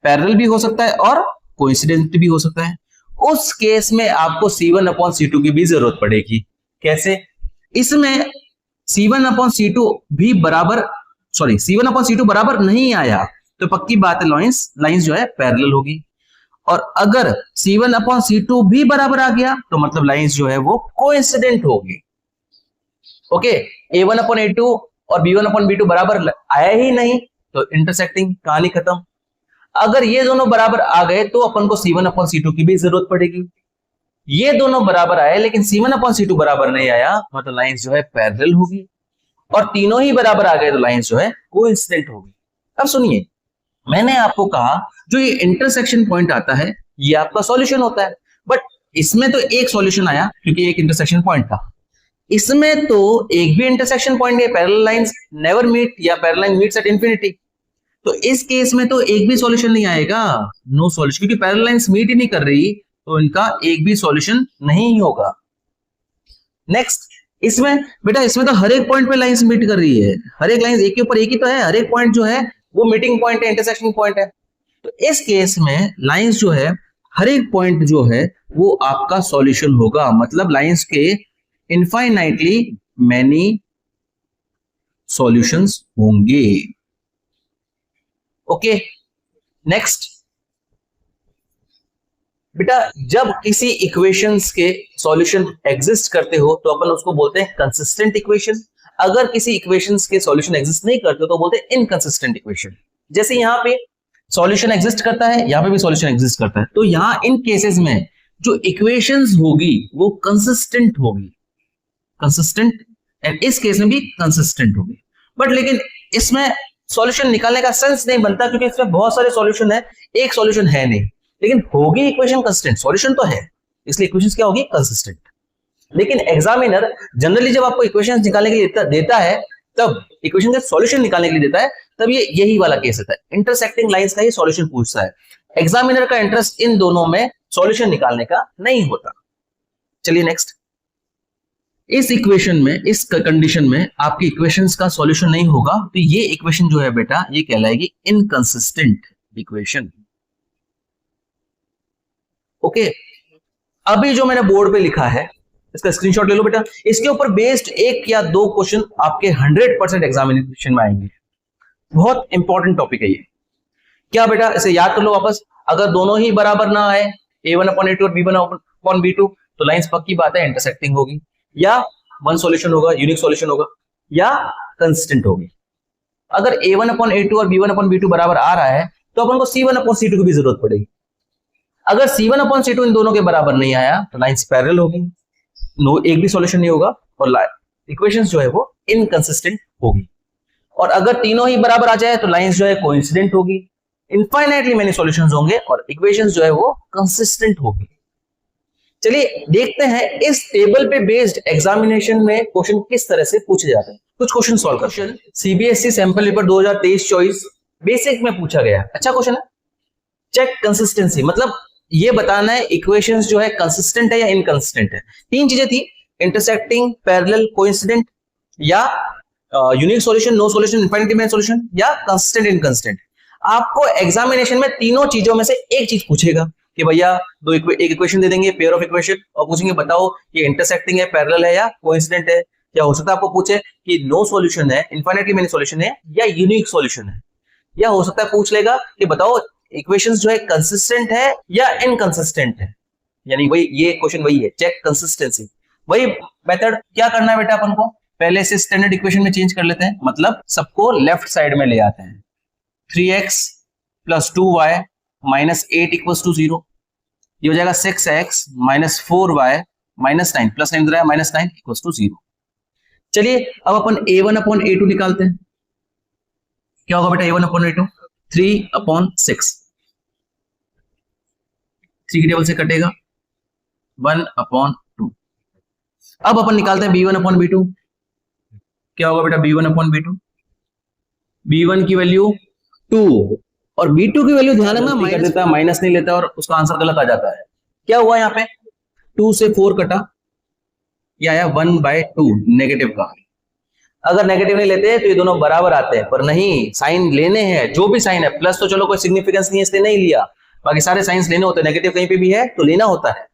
पैरेलल भी हो सकता है और कोइंसिडेंट भी हो सकता है। उस केस में आपको C1 अपॉन C2 की भी जरूरत पड़ेगी। कैसे? इसमें C1 अपॉन C2 भी बराबर, सॉरी C1 अपॉन C2 बराबर नहीं आया तो पक्की बात है लाइंस जो है पैरेलल होगी, और अगर C1 अपॉन C2 भी बराबर आ गया तो मतलब लाइंस जो है वो कोइंसिडेंट होगी। ओके, A1 अपॉन A2 और B1 अपॉन B2 बराबर आया ही नहीं तो इंटरसेक्टिंग, कहानी खत्म। अगर ये दोनों बराबर आ गए तो अपन को C1 अपॉन C2 की भी जरूरत पड़ेगी। ये दोनों बराबर आए लेकिन C1 अपॉन C2 बराबर नहीं आया मतलब लाइंस जो है पैरेलल होगी, और तीनों ही बराबर आ गए तो लाइंस जो है कोइंसिडेंट होगी। अब सुनिए, मैंने आपको कहा जो ये इंटरसेक्शन पॉइंट आता है ये आपका सॉल्यूशन होता है, बट इसमें तो एक सॉल्यूशन आया क्योंकि एक इंटरसेक्शन पॉइंट था। इसमें तो एक भी इंटरसेक्शन पॉइंट है, पैरेलल लाइंस नेवर मीट या parallel line meets at infinity, तो इस केस में तो एक भी सॉल्यूशन नहीं आएगा, नो सॉल्यूशन, क्योंकि पैरेलल लाइंस मीट ही नहीं कर रही तो इनका एक भी सॉल्यूशन नहीं होगा। नेक्स्ट, इसमें बेटा इसमें तो हर एक पॉइंट पे लाइंस मीट कर रही है, हर एक लाइंस एक के ऊपर एक ही तो है, हर एक पॉइंट जो है वो मीटिंग पॉइंट है, इंटरसेक्शन पॉइंट है। तो इस केस में लाइंस जो है हर एक पॉइंट जो है वो आपका सॉल्यूशन होगा, मतलब लाइंस के इनफाइनाइटली मैनी सॉल्यूशंस होंगे। ओके, नेक्स्ट बेटा, जब किसी इक्वेशंस के सॉल्यूशन एग्जिस्ट करते हो तो अपन उसको बोलते हैं कंसिस्टेंट इक्वेशन, अगर किसी इक्वेशंस के सॉल्यूशन एग्जिस्ट नहीं करते तो बोलते हैं इनकंसिस्टेंट इक्वेशन। जैसे यहाँ पे सॉल्यूशन एग्जिस्ट करता है, यहाँ पे भी सॉल्यूशन एग्जिस्ट करता है, तो यहाँ इन केसेस में जो इक्वेशंस होगी वो कंसिस्टेंट होगी, कंसिस्टेंट, एंड इस केस में भी कंसिस्टेंट होगी। बट लेकिन इसमें सॉल्यूशन निकालने का सेंस नहीं बनता क्योंकि इसमें बहुत सारे सॉल्यूशन है, एक सॉल्यूशन है नहीं, लेकिन होगी इक्वेशन कंसिस्टेंट, सॉल्यूशन तो है, इसलिए इक्वेशंस क्या होगी, कंसिस्टेंट। लेकिन एग्जामिनर जनरली जब आपको इक्वेशंस निकालने के लिए देता है, तब इक्वेशन का सॉल्यूशन निकालने के लिए देता है, तब ये यही वाला केस होता है, इंटरसेक्टिंग लाइंस का ही सॉल्यूशन पूछता है। एग्जामिनर का इंटरेस्ट इन दोनों में सॉल्यूशन निकालने का नहीं होता। चलिए नेक्स्ट, इस इक्वेशन में, इस कंडीशन में आपकी इक्वेशंस का सॉल्यूशन नहीं होगा तो ये इक्वेशन जो है बेटा ये कहलाएगी इनकंसिस्टेंट इक्वेशन। ओके, अभी जो मैंने बोर्ड पे लिखा है इसका स्क्रीनशॉट ले लो बेटा, इसके ऊपर बेस्ड एक या दो क्वेश्चन आपके 100% एग्जामिनेशन में आएंगे, बहुत इंपॉर्टेंट टॉपिक है ये। क्या बेटा, इसे याद कर लो वापस, अगर दोनों ही बराबर ना आए A1 अपॉन A2 और B1 अपॉन B2 तो लाइंस पक्की बात है इंटरसेक्टिंग होगी, या वन सॉल्यूशन होगा, यूनिक सॉल्यूशन होगा, या कंसिस्टेंट होगी। अगर A1 अपॉन A2 और B1 अपॉन B2 बराबर आ रहा है तो अपन को C1 अपॉन C2 की भी जरूरत पड़ेगी। अगर C1 अपॉन C2 इन दोनों के बराबर नहीं आया तो लाइंस पैरेलल होगी, नो एक भी सॉल्यूशन नहीं होगा और इक्वेशंस जो है वो इनकंसिस्टेंट होगी। और अगर तीनों ही बराबर आ जाए तो लाइंस जो है कोइंसिडेंट होगी, इनफाइनाइटली मेनी सॉल्यूशंस होंगे और इक्वेशंस जो है वो कंसिस्टेंट होगी। चलिए देखते हैं इस टेबल पे बेस्ड एग्जामिनेशन में क्वेश्चन किस तरह से पूछे जाते हैं। कुछ क्वेश्चन सॉल्व करते हैं। सीबीएसई सैंपल पेपर 2023-24 बेसिक में पूछा गया, अच्छा क्वेश्चन है। चेक कंसिस्टेंसी, मतलब ये बताना है इक्वेशंस जो है कंसिस्टेंट है या इनकंसिस्टेंट है। तीन चीजें थी, इंटरसेक्टिंग, पैरेलल, कोइंसिडेंट, या unique solution, no solution, infinitely many solution, या कंसिस्टेंट, इनकंसिस्टेंट। आपको एग्जामिनेशन में तीनों चीजों में से एक चीज पूछेगा कि भैया एक इक्वेशन दे देंगे, पेयर ऑफ इक्वेशन, और पूछेंगे बताओ ये इंटरसेक्टिंग है, पैरेलल है या कोइंसिडेंट है। या हो सकता है आपको पूछे कि नो सॉल्यूशन है, इनफाइनाइटली मेनी सॉल्यूशन है, या यूनिक सॉल्यूशन है। या हो सकता है पूछ लेगा कि बताओ इक्वेशंस जो है कंसिस्टेंट है या इनकंसिस्टेंट है, यानी वही ये क्वेश्चन वही है, चेक कंसिस्टेंसी। वही मेथड क्या करना है बेटा, अपन को पहले से स्टैंडर्ड इक्वेशन में चेंज कर लेते हैं, मतलब सबको लेफ्ट साइड में ले आते हैं। 3x + 2y - 8 = 0, ये हो जाएगा 6x - 4y - 9 प्लस 9 -9 = 0। चलिए अब अपन A1 अपॉन A2 निकालते हैं। क्या होगा बेटा A1 अपॉन A2, 3/6, 3 की टेबल से कटेगा 1/2। अब अपन निकालते हैं B1 अपॉन B2। क्या होगा बेटा B1 अपॉन B2, B1 की वैल्यू 2 और B2 की वैल्यू ध्यान में माइनस कर देता है, माइनस नहीं लेता और उसका आंसर गलत आ जाता है। क्या हुआ यहाँ पे, 2 से 4 कटा, ये आया 1/2 नेगेटिव का। अगर नेगेटिव नहीं लेते तो ये दोनों बराबर आते हैं, पर नहीं, साइन लेने हैं। जो भी साइन है, प्लस तो चलो कोई सिग्निफिकेंस नहीं है इसलिए नहीं लिया, बाकी सारे साइंस लेने होते हैं। नेगेटिव कहीं पे भी है तो लेना होता है।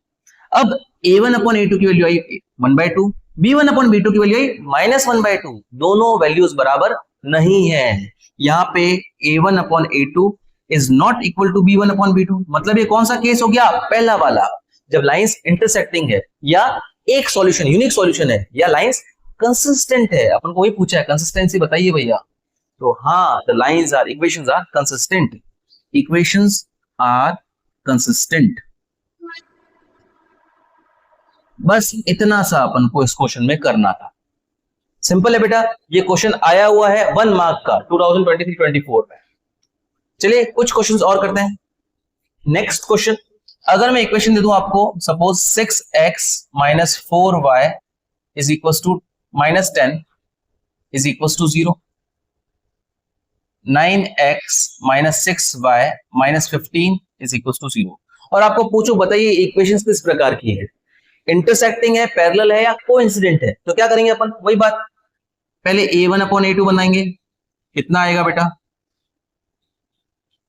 अब a1/a2 की वैल्यू आई 1/2, b1/b2 की वैल्यू आई -1/2। दोनों वैल्यूज बराबर नहीं है। यहाँ पे a1/a2 is not equal to b1/b2। मतलब ये कौन सा केस हो गया? पहला वाला, जब लाइंस इंटरसेक्टिंग है, या एक सॉल्यूशन यूनिक सॉल्यूशन है, या लाइंस कंसिस्टेंट है। अपन को वही पूछा है, कंसिस्टेंसी बताइए भैया। तो हाँ, the lines are, equations are consistent, equations are consistent. बस इतना सा अपन को इस क्वेश्चन में करना था। सिंपल है बेटा, ये क्वेश्चन आया हुआ है 1 मार्क का 2023-24 में। चलिए कुछ क्वेश्चंस और करते हैं। नेक्स्ट क्वेश्चन, अगर मैं इक्वेशन दे दूं आपको, suppose 6x - 4y is equal to -10 is equal to 0, 9x - 6y - 15 is equal to 0, और आपको पूछो बताइए इक्वेशंस किस प्रकार की है, इंटरसेक्टिंग है, पैरेलल है, या कोइंसिडेंट है। तो क्या करेंगे अपन? वही बात, पहले a1/a2 बनाएंगे। कितना आएगा बेटा?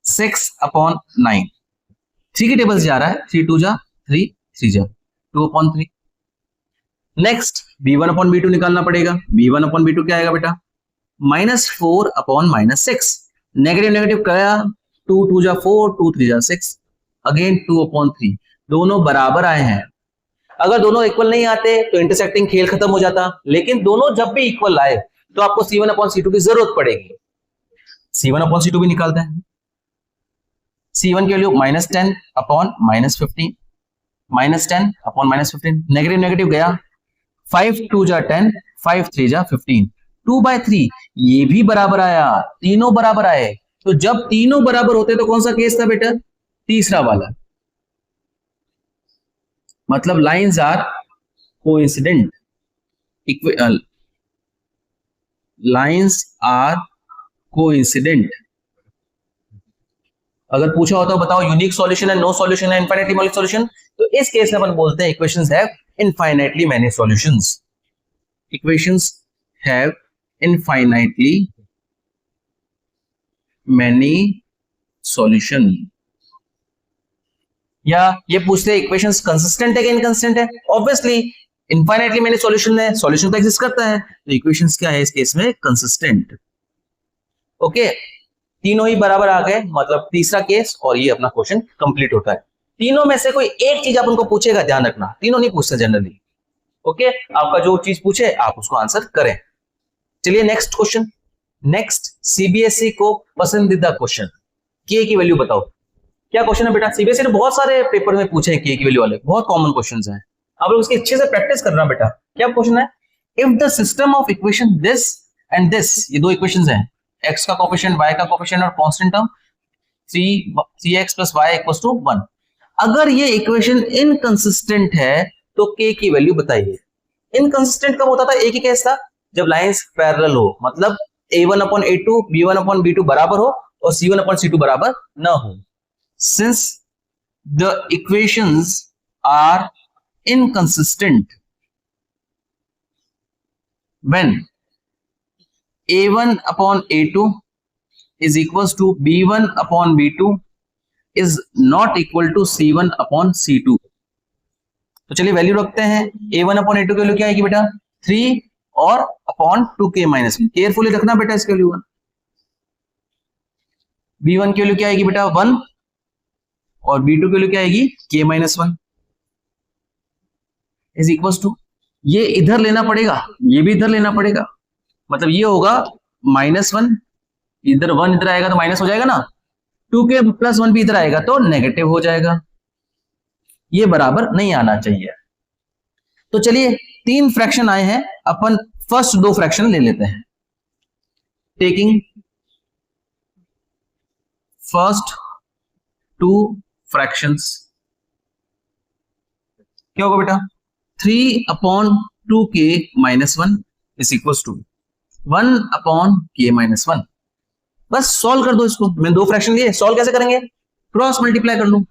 6/9। 3 की टेबल से जा रहा है, 3 2 जा 3, 3 जा 2/3। नेक्स्ट b1/b2 निकालना पड़ेगा। b1/b2 क्या आएगा बेटा? -4/-6। नेगेटिव नेगेटिव क्या? 2 2 जा 4, 2 3 जा 6, अगेन 2/3। दोनों बराबर आए हैं। अगर दोनों इक्वल नहीं आते तो इंटरसेक्टिंग खेल खत्म हो जाता, लेकिन दोनों जब भी इक्वल आए तो आपको C1/C2 की जरूरत पड़ेगी। C1/C2 भी निकालते हैं। C1 की वैल्यू -10/-15, -10/-15, नेगेटिव नेगेटिव गया, 5 2 जा 10, 5 3 जा 15, 2/3। ये भी बराबर आया, तीनों बराबर आए। तो जब तीनों बराबर होते तो कौन सा केस था बेटा? तीसरा वाला। मतलब lines are coincident, lines are coincident. अगर पूछा होता तो बताओ यूनिक सॉल्यूशन है, नो सॉल्यूशन है, इनफाइनाइटली मेनी सॉल्यूशन। तो इस केस में अपन बोलते हैं equations have infinitely many solutions. Equations have infinitely many solution. या ये पूछते हैं इक्वेशंस कंसिस्टेंट है कि इनकंसिस्टेंट है। ऑब्वियसली इनफाइनाइटली मेनी सॉल्यूशन है, सॉल्यूशन तो एग्जिस्ट करता है, तो इक्वेशंस क्या है इस केस में? कंसिस्टेंट। ओके, तीनों ही बराबर आ गए, मतलब तीसरा केस, और ये अपना क्वेश्चन कंप्लीट होता है। तीनों में से कोई एक चीज आप उनको पूछेगा, ध्यान रखना, तीनों नहीं पूछते जनरली। ओके, आपका जो चीज पूछे आप उसको आंसर करें। चलिए नेक्स्ट क्वेश्चन। नेक्स्ट सीबीएसई को पसंदीदा क्वेश्चन, के की वैल्यू बताओ। क्या क्वेश्चन है बेटा? सीबीएसई ने बहुत सारे पेपर में पूछे हैं के की वैल्यू वाले, बहुत कॉमन क्वेश्चंस हैं। आप लोग उसकी अच्छे से प्रैक्टिस करना बेटा। क्या क्वेश्चन है? If the system of equation this and this, ये दो इक्वेशंस हैं, x का कोफिशिएंट, y का कोफिशिएंट और कांस्टेंट टर्म 3x + y = 1। अगर ये इक्वेशन इनकंसिस्टेंट है तो k की वैल्यू बताइए। इनकंसिस्टेंट कब होता था? एक ही केस था, जब लाइंस पैरेलल हो, मतलब a1/a2 b1/b2 बराबर हो और c1/c2 बराबर ना हो। Since the equations are inconsistent when a1/a2 is equals to b1/b2 is not equal to c1/c2। तो चलिए वैल्यू रखते हैं। a1/a2 की वैल्यू क्या आएगी बेटा? 3 और (2k - 1). केयरफुली रखना बेटा इसकी वैल्यू 1। b1 की वैल्यू क्या आएगी बेटा? 1, और b2 की वैल्यू क्या आएगी? k - 1 इज इक्वल टू, ये इधर लेना पड़ेगा, ये भी इधर लेना पड़ेगा, मतलब ये होगा -1, इधर 1 इधर आएगा तो माइनस हो जाएगा ना, 2k + 1 भी इधर आएगा तो नेगेटिव हो जाएगा। ये बराबर नहीं आना चाहिए। तो चलिए 3 फ्रैक्शन आए हैं, अपन फर्स्ट 2 फ्रैक्शन ले लेते हैं। टेकिंग फर्स्ट 2 फ्रैक्शंस, क्या होगा बेटा? 3/2k - 1 is equal to 1/k - 1। बस सॉल्व कर दो इसको। मैंने 2 फ्रैक्शन लिए, सॉल्व कैसे करेंगे? क्रॉस मल्टीप्लाई कर लूं।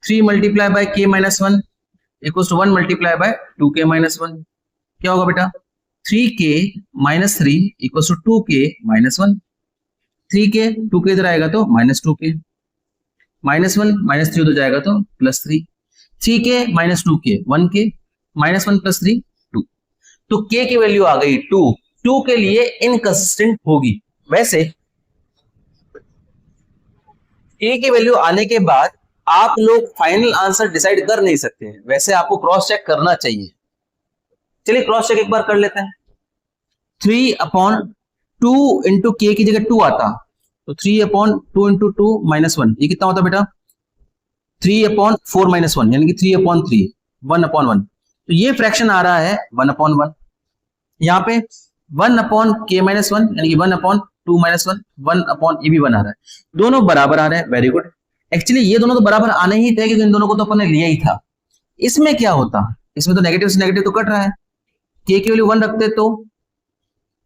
3 × k - 1 equals to 1 multiply by 2k minus 1, क्या होगा बेटा 3k minus 3 equals to 2k minus 1, 3k 2k इधर आएगा तो माइनस 2k, माइनस 1 माइनस 3 उधर जाएगा तो plus 3, 3k minus 2k 1k minus 1 plus 3 2, तो k की वैल्यू आ गई 2, 2 के लिए इनकंसिस्टेंट होगी। वैसे k की वैल्यू आने के बाद आप लोग फाइनल आंसर डिसाइड कर नहीं सकते हैं, वैसे आपको क्रॉस चेक करना चाहिए। चलिए क्रॉस चेक एक बार कर लेते हैं। 3/2 इंटू के की जगह 2 आता तो 3/2 इंटू 2 माइनस 1, ये कितना होता बेटा 3/4 माइनस 1 यानी कि 3/3, 1/1, तो ये फ्रैक्शन आ रहा है 1/1। यहाँ पे 1/k माइनस 1 यानी कि 1/2 माइनस 1, 1/, ये भी 1 आ रहा है, दोनों बराबर आ रहे हैं, वेरी गुड। एक्चुअली ये दोनों तो बराबर आने ही थे क्योंकि इन दोनों को तो अपन ने लिया ही था। इसमें क्या होता, इसमें तो नेगेटिव से नेगेटिव तो कट रहा है, k की वैल्यू 1 रखते तो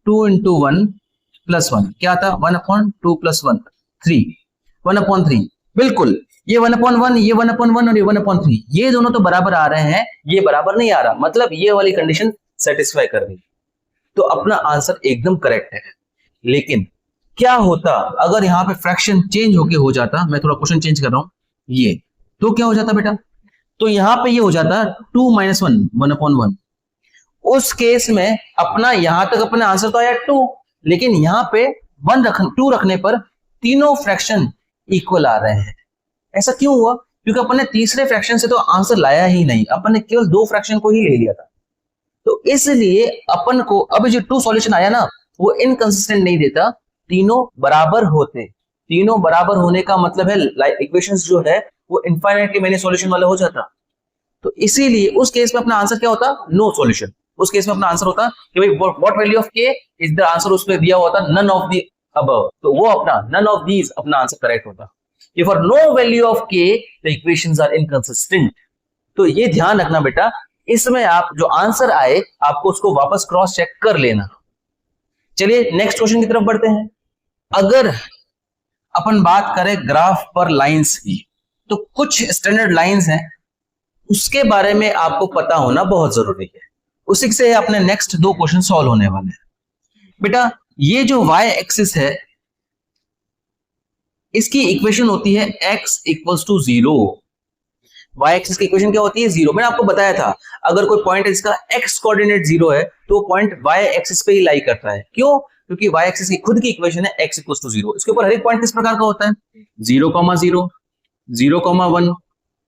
2 इंटू 1 प्लस 1 क्या आता 1/2 प्लस 1 3, 1/3, बिल्कुल ये 1/1, ये 1/1 और ये 1/3, ये दोनों तो बराबर आ रहे हैं, ये बराबर नहीं आ रहा, मतलब ये वाली कंडीशन सेटिस्फाई कर गई, तो अपना आंसर एकदम करेक्ट है। लेकिन क्या होता अगर यहाँ पे फ्रैक्शन चेंज होके हो जाता, मैं थोड़ा क्वेश्चन चेंज कर रहा हूं, ये तो क्या हो जाता बेटा, तो यहाँ पे ये हो जाता 2 माइनस 1 1/1, उस केस में अपना यहां तक अपना आंसर तो आया 2, लेकिन यहाँ पे 2 रखने पर तीनों फ्रैक्शन इक्वल आ रहे हैं। ऐसा क्यों हुआ, क्योंकि अपन ने तीसरे फ्रैक्शन से तो आंसर लाया ही नहीं, अपन ने केवल 2 फ्रैक्शन को ही ले लिया था, तो इसलिए अपन को अब जो 2 सॉल्यूशन आया ना वो इनकंसिस्टेंट नहीं देता, तीनों बराबर होते। तीनों बराबर होने का मतलब है इक्वेशंस जो है वो इनफाइनाइटली मेनी सॉल्यूशन वाला हो जाता, तो इसीलिए उस केस में अपना आंसर क्या होता, नो सॉल्यूशन। उस केस में अपना आंसर होता कि भाई what value of k is the answer, उसमें दिया हुआ था नन ऑफ द अबव, तो वो अपना नन ऑफ दीज अपना आंसर करेक्ट होता। If for no value of k the equations are inconsistent, तो ये ध्यान रखना बेटा, इसमें आप जो आंसर आए आपको उसको वापस क्रॉस चेक कर लेना। चलिए नेक्स्ट क्वेश्चन की तरफ बढ़ते हैं। अगर अपन बात करें ग्राफ पर लाइंस की, तो कुछ स्टैंडर्ड लाइंस हैं, उसके बारे में आपको पता होना बहुत जरूरी है, उसी से अपने नेक्स्ट 2 क्वेश्चन सॉल्व होने वाले हैं। बेटा ये जो y एक्सिस है इसकी इक्वेशन होती है x equals to 0। y axis की इक्वेशन क्या होती है 0। मैंने आपको बताया था अगर कोई पॉइंट है जिसका x कोऑर्डिनेट 0 है तो पॉइंट y एक्सिस पे ही लाई करता है। क्यों, क्योंकि y एक्सिस की खुद की इक्वेशन है x इक्वल्स टू 0। इसके ऊपर हर एक पॉइंट किस प्रकार का होता है 0,0, 0,1,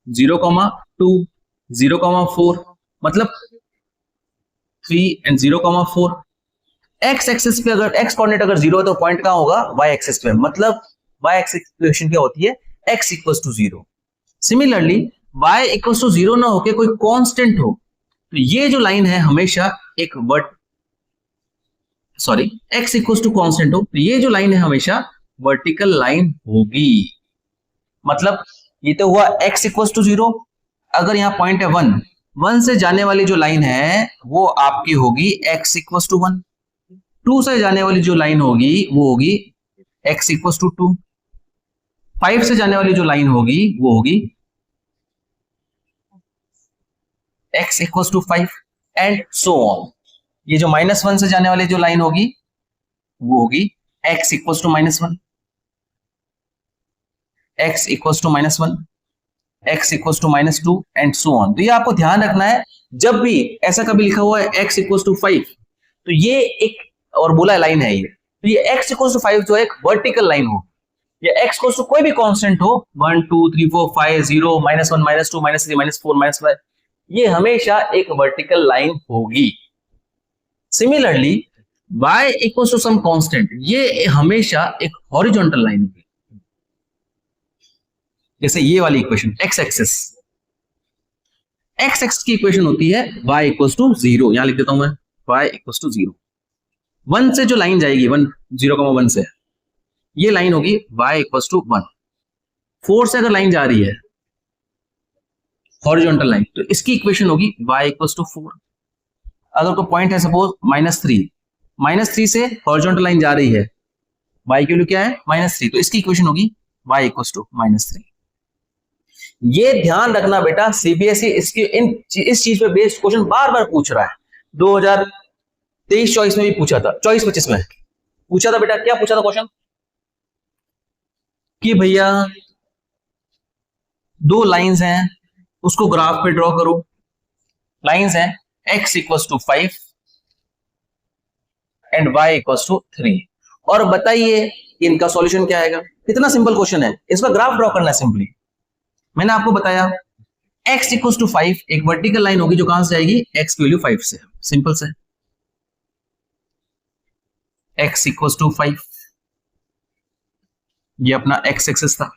0,2, 0,4, मतलब 3 एंड 0,4। x एक्सिस पे अगर x कोऑर्डिनेट अगर 0 है तो पॉइंट कहां होगा y एक्सिस पे, मतलब y एक्सिस इक्वेशन क्या होती है x equals to 0। Similarly y equals to 0 ना होके कोई कांस्टेंट हो तो ये जो लाइन है हमेशा एक x इक्वल्स टू कांस्टेंट हो तो ये जो लाइन है हमेशा वर्टिकल लाइन होगी। मतलब ये तो हुआ x इक्वल्स टू 0, अगर यहाँ पॉइंट है 1 से जाने वाली जो लाइन है वो आपकी होगी x इक्वल्स टू 1, 2 से जाने वाली जो लाइन होगी वो होगी x इक्वल्स टू 2, 5 से जाने वाली जो लाइन होगी वो होगी x equals to 5 and so on. ये जो -1 से जाने वाली जो लाइन होगी वो होगी x equals to -1, x equals to -1, x equals to -2 and so on. तो ये आपको ध्यान रखना है, जब भी ऐसा कभी लिखा हुआ है x इक्वल्स टू 5 तो ये एक और बोला लाइन है ये, तो ये x इक्वल्स टू 5 जो है एक वर्टिकल लाइन हो, या x इक्वल्स टू कोई भी कांस्टेंट हो 1 2 3 4 5 0 -1 -2 -3 -4 -5, ये हमेशा एक वर्टिकल लाइन होगी। Similarly y equals to some constant, ये हमेशा एक हॉरिजॉन्टल लाइन होगी, जैसे ये वाली इक्वेशन x एक्सिस की इक्वेशन होती है y इक्वल्स टू 0। यहां लिख देता हूं मैं y इक्वल्स टू 0, 1 से जो लाइन जाएगी 0,1 से, ये लाइन होगी y इक्वल्स टू 1। 4 से अगर लाइन जा रही है हॉरिजॉन्टल लाइन तो इसकी इक्वेशन होगी y इक्वल्स टू 4। अगर कोई पॉइंट है सपोज -3 से हॉरिजॉन्टल लाइन जा रही है, y की वैल्यू क्या है -3, तो इसकी इक्वेशन होगी y इक्वल्स टू -3। ये ध्यान रखना बेटा, सीबीएसई इसकी इस चीज पे बेस्ड क्वेश्चन बार बार पूछ रहा है। 2023-24 में भी पूछा था, 24-25 में पूछा था बेटा। क्या पूछा था क्वेश्चन कि भैया दो लाइंस हैं, उसको ग्राफ पे ड्रॉ करो। लाइंस हैं x equals to 5 and y equals to 3, और बताइए इनका सॉल्यूशन क्या आएगा। कितना सिंपल क्वेश्चन है, इसका ग्राफ ड्रॉ करना है सिंपली। मैंने आपको बताया x इक्वल्स टू 5 एक वर्टिकल लाइन होगी जो कहां से जाएगी, x की वैल्यू 5 से। सिंपल से x इक्वल्स टू 5, ये अपना x एक्सिस था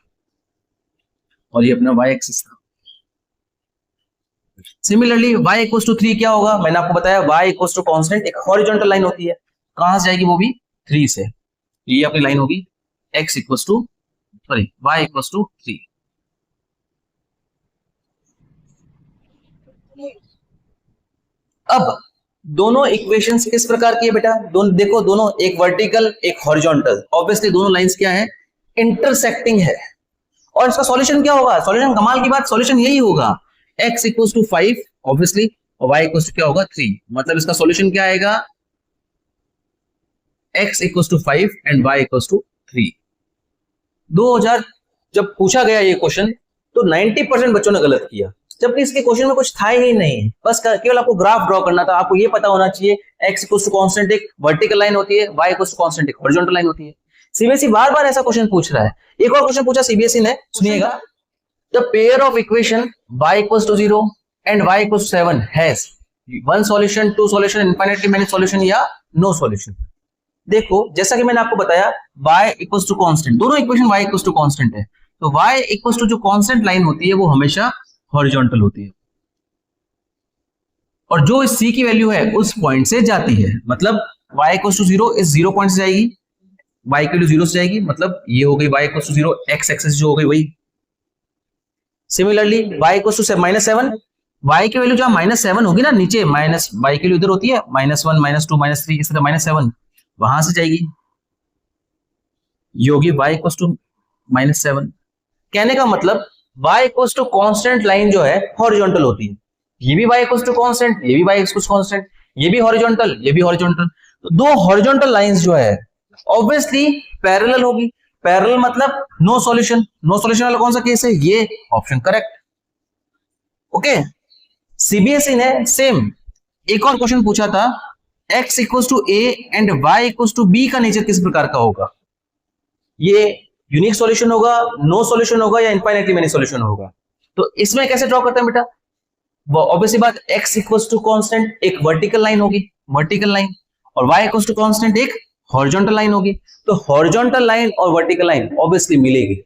और ये अपना y एक्सिस था। सिमिलरली y इक्वल्स टू 3 क्या होगा, मैंने आपको बताया y इक्वल्स टू कांस्टेंट एक हॉरिजॉन्टल लाइन होती है, कहां से जाएगी, वो भी 3 से। ये अपनी लाइन होगी x equals to y equals to 3। अब दोनों इक्वेशंस किस प्रकार की है बेटा, दोनों देखो, दोनों एक वर्टिकल एक हॉरिजॉन्टल, ऑब्वियसली दोनों लाइंस क्या है, इंटरसेक्टिंग है। और इसका सॉल्यूशन क्या होगा, सॉल्यूशन कमाल की बात, सॉल्यूशन यही होगा x इक्वल्स टू 5 ऑब्वियसली और y इक्वल्स टू क्या होगा 3। मतलब इसका सॉल्यूशन क्या आएगा, x equals to 5 and y equals to 3। 2000 जब पूछा गया ये क्वेश्चन तो 90% बच्चों ने गलत किया, जबकि इसके क्वेश्चन में कुछ था ही नहीं, बस केवल आपको ग्राफ ड्रॉ करना था। आपको ये पता होना चाहिए x इक्वल्स टू कांस्टेंट एक वर्टिकल लाइन होती है, y इक्वल्स टू कांस्टेंट एक हॉरिजॉन्टल लाइन होती है। सीबीएसई बार बार ऐसा क्वेश्चन पूछ रहा है। एक और क्वेश्चन पूछा सीबीएसई ने, सुनिएगा, the pair of equation y equals to 0 and y equals to 7 has one solution, two solution, infinitely many solution या नो सॉल्यूशन। देखो जैसा कि मैंने आपको बताया y इक्वल्स टू कांस्टेंट, दोनों equation y equals to constant है, तो y इक्वल्स टू जो कांस्टेंट लाइन होती है वो हमेशा हॉरिजॉन्टल होती है, और जो इस c की वैल्यू है उस पॉइंट से जाती है। मतलब y इक्वल्स टू 0 इस 0 पॉइंट से जाएगी, y की वैल्यू 0 से जाएगी, मतलब ये हो गई y equals to 0, x axis जो हो गई वही। Similarly y equals to -7, y की वैल्यू जहां -7 होगी ना, नीचे माइनस y की वैल्यू इधर होती है -1 -2 -3, इस तरह -7 वहां से जाएगी, ये होगी y इक्वल्स टू -7। कहने का मतलब y equals to constant line जो है हॉरिजॉन्टल होती है, ये भी y इक्वल्स टू कांस्टेंट, ये भी y इक्वल्स टू कांस्टेंट, ये भी हॉरिजॉन्टल, ये भी हॉरिजॉन्टल। तो दो हॉरिजॉन्टल लाइंस जो है ऑब्वियसली पैरेलल होगी। पैरेलल मतलब नो सॉल्यूशन, नो सॉल्यूशन वाला कौन सा केस है, ये ऑप्शन करेक्ट। ओके, सीबीएसई ने सेम एक और क्वेश्चन पूछा था, x equals to a and y equals to b का नेचर किस प्रकार का होगा। ये यूनिक सॉल्यूशन होगा, नो सॉल्यूशन होगा, या इनफाइनाइटली मेनी सॉल्यूशन होगा। तो इसमें कैसे ड्रॉ करते हैं बेटा, वो ऑब्वियसली बात, x इक्वल्स टू कांस्टेंट एक वर्टिकल लाइन होगी, वर्टिकल लाइन, और y इक्वल्स टू कांस्टेंट एक हॉरिजॉन्टल लाइन होगी। तो हॉरिजॉन्टल लाइन और वर्टिकल लाइन ऑब्वियसली मिलेगी,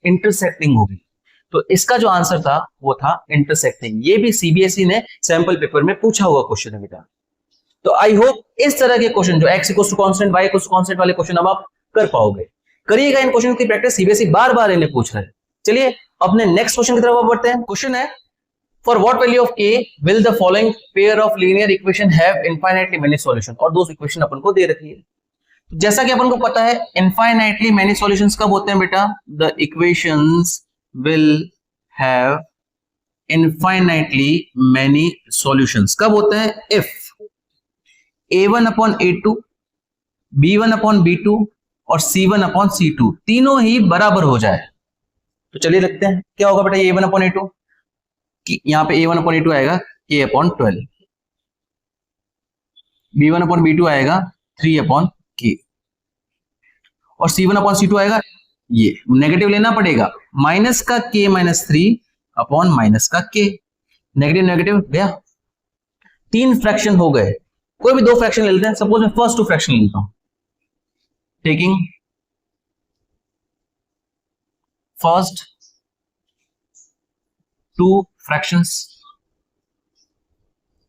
इंटरसेक्टिंग होगी। तो इसका जो आंसर था वो था इंटरसेक्टिंग। ये भी सीबीएसई ने सैंपल पेपर में पूछा हुआ क्वेश्चन है बेटा। तो आई होप इस तरह के क्वेश्चन जो x equals to constant, y equals to constant वाले क्वेश्चन अब आप कर पाओगे। करिएगा इन क्वेश्चन की प्रैक्टिस, सीबीएसई बार बार इन्हें पूछ रहा है। चलिए अपने नेक्स्ट क्वेश्चन की तरफ बढ़ते हैं। क्वेश्चन है, for what value of k will the following pair of linear equation have infinitely many solution. और दो इक्वेशन अपन को दे रखी है। तो जैसा कि अपन को पता है इनफाइनाइटली मेनी सॉल्यूशंस कब होते हैं बेटा, the equations will have infinitely many solutions कब होते हैं, if a1 upon a2, b1 upon b2 और c1 upon c2 तीनों ही बराबर हो जाए। तो चलिए देखते हैं क्या होगा बेटा, a1 upon a2, यहां पे a1 upon a2 आएगा k upon 12, b1 upon b2 आएगा 3 upon k, और c1 upon c2 आएगा, ये नेगेटिव लेना पड़ेगा, माइनस का k -3 अपॉन माइनस का k, नेगेटिव नेगेटिव गया, तीन फ्रैक्शन हो गए। कोई भी दो फ्रैक्शन ले लेते हैं, सपोज मैं फर्स्ट टू फ्रैक्शन लेता हूं, टेकिंग फर्स्ट टू फ्रैक्शंस।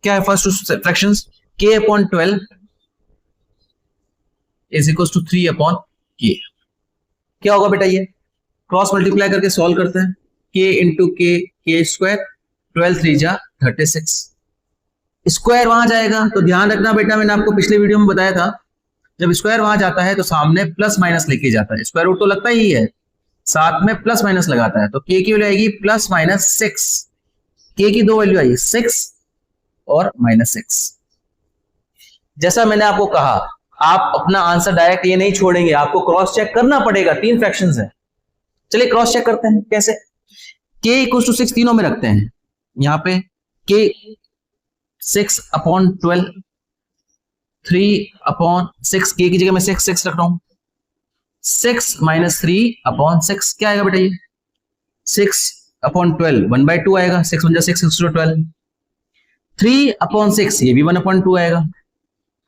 क्या है first two fractions, k upon 12 is equal to 3 upon k। क्या होगा बेटा, ये क्रॉस मल्टीप्लाई करके सॉल्व करते हैं, k इंटू k स्क्वायर, 12 3 जा 36, स्क्वायर वहां जाएगा। तो ध्यान रखना बेटा, मैंने आपको पिछले वीडियो में बताया था, जब स्क्वायर वहां जाता है तो सामने प्लस माइनस लेके जाता है, स्क्वायर रूट तो लगता ही है, साथ में प्लस माइनस लगाता है, तो k की वैल्यू आएगी प्लस माइनस 6। k की दो वैल्यू आई 6 और -6। जैसा मैंने आपको कहा, आप अपना आंसर डायरेक्ट ये नहीं छोड़ेंगे, आपको क्रॉस चेक करना पड़ेगा। 3 फ्रैक्शंस है, चलिए क्रॉस चेक करते हैं। कैसे? k = 6 तीनों में रखते हैं। यहां पे k 6/12, 3/6, k की जगह मैं 6 रख रहा हूं। 6 - 3/6 क्या आएगा बेटा? ये 6/12 1/2 आएगा। 6 × 6 = 12। 3/6 ये भी 1/2 आएगा।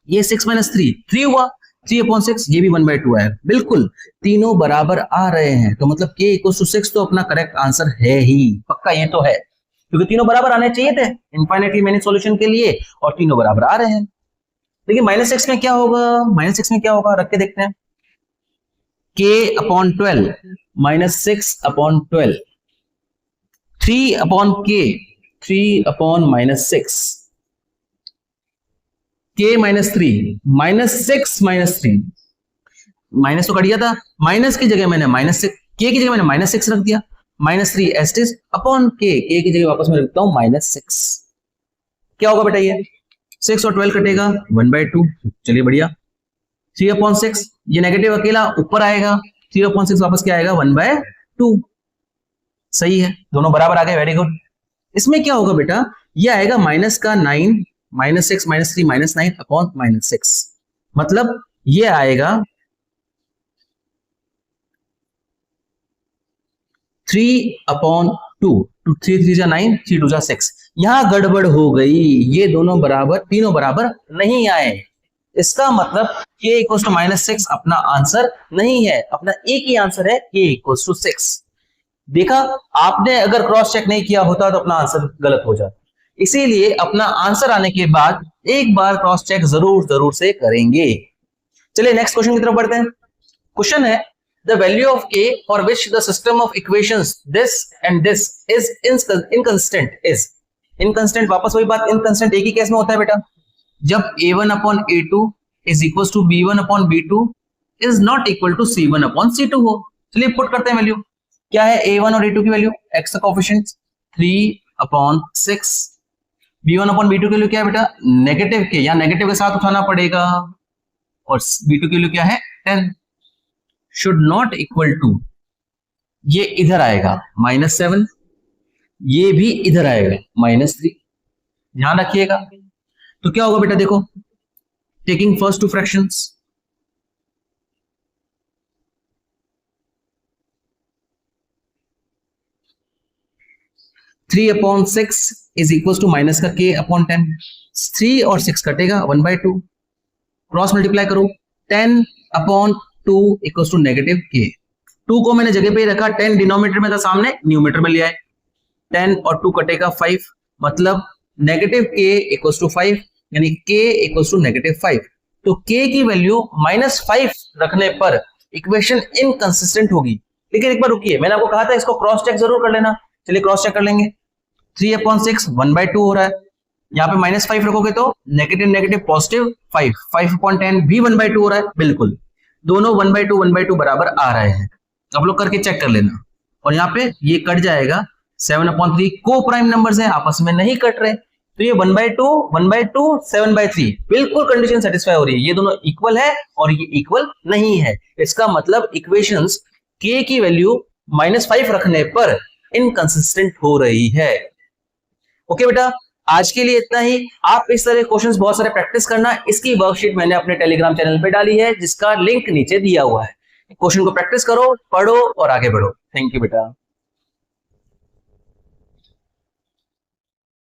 ये 6 - 3 हुआ। 3/6 ये भी 1/2 आएगा। बिल्कुल तीनों बराबर आ रहे हैं, तो मतलब k = 6 तो अपना करेक्ट आंसर है ही, पक्का ये तो है, क्योंकि तीनों बराबर आने चाहिए थे इनफाइनाइटली मैनी सॉल्यूशन के लिए, और तीनों बराबर आ रहे हैं। देखिए -6 में क्या होगा? -6 में क्या होगा, रख के देखते हैं। k/12 -6/12, 3/k 3/-6, k - 3 -6 - 3, माइनस तो कट गया था, माइनस की जगह मैंने -6, k की जगह मैंने -6 रख दिया। -3 एस्टिस अपॉन k, k की जगह वापस मैं लिखता हूं -6। क्या होगा बेटा? ये 6 और 12 कटेगा 1/2। चलिए बढ़िया। 3/6 ये नेगेटिव अकेला ऊपर आएगा, 3/6 वापस क्या आएगा? 1/2। सही है, दोनों बराबर आ गए, वेरी गुड। इसमें क्या होगा बेटा? ये आएगा माइनस का 9, -6 -3 -9 अपॉन -6, मतलब ये आएगा 3/2। 3 3 9, 3 2 6। यहां गड़बड़ हो गई, ये दोनों बराबर, तीनों बराबर नहीं आए। इसका मतलब k = -6 अपना आंसर नहीं है, अपना एक ही आंसर है, k = 6। देखा, आपने अगर क्रॉस चेक नहीं किया होता तो अपना आंसर गलत हो जाता। इसीलिए अपना आंसर आने के बाद एक बार क्रॉस चेक जरूर से करेंगे। चलिए नेक्स्ट क्वेश्चन की तरफ बढ़ते हैं। क्वेश्चन है the value of k for which the system of equations this and this is inconstant is inconstant। वापस वही बात, inconstant एक ही केस में होता है बेटा, जब a1/a2 is equals to b1/b2 is not equal to c1/c2 हो। चलिए पुट करते हैं वैल्यू। क्या है a1 और a2 की वैल्यू? x का कोएफिशिएंट 3/6, b1/b2 की वैल्यू क्या है बेटा? नेगेटिव के, यहां नेगेटिव के साथ उठाना पड़ेगा, और b2 की वैल्यू क्या है? 10। शुड नॉट इक्वल टू, ये इधर आएगा -7, ये भी इधर आएगा -3, ध्यान रखिएगा। तो क्या होगा बेटा? देखो, taking first two fractions, (3/6 is equal to minus का k/10, 3 और 6 कटेगा 1/2, क्रॉस मल्टीप्लाई करो, 10/2 इक्वल्स टू -k। 2 को मैंने जगह पे रखा, 10 डिनोमिनेटर में था, सामने न्यूमरेटर में लिया है। 10 और 2 कटेगा 5, मतलब -k इक्वल्स टू 5, यानी k इक्वल्स टू -5। तो k की वैल्यू -5 रखने पर इक्वेशन इनकंसिस्टेंट होगी। लेकिन एक बार रुकिए, मैंने आपको कहा था इसको क्रॉस चेक जरूर कर लेना। चलिए क्रॉस चेक कर लेंगे। 3/6 1/2 हो रहा है, यहाँ पे -5 रखोगे तो नेगेटिव पॉजिटिव 5, 5/10 भी 1/2 हो रहा है। बिल्कुल दोनों 1/2 बराबर आ रहे हैं, आप लोग करके चेक कर लेना। और यहाँ पे ये कट जाएगा, 7/3 को प्राइम नंबर्स हैं, आपस में नहीं कट रहे, तो ये 1/2 7/3 बिल्कुल कंडीशन सेटिस्फाई हो रही है। ये दोनों इक्वल है और ये इक्वल नहीं है, इसका मतलब इक्वेशंस k की वैल्यू -5 रखने पर इनकंसिस्टेंट हो रही है। ओके बेटा, आज के लिए इतना ही। आप इस तरह क्वेश्चंस बहुत सारे प्रैक्टिस करना। इसकी वर्कशीट मैंने अपने टेलीग्राम चैनल पे डाली है, जिसका लिंक नीचे दिया हुआ है। क्वेश्चन को प्रैक्टिस करो, पढ़ो और आगे बढ़ो। थैंक यू बेटा।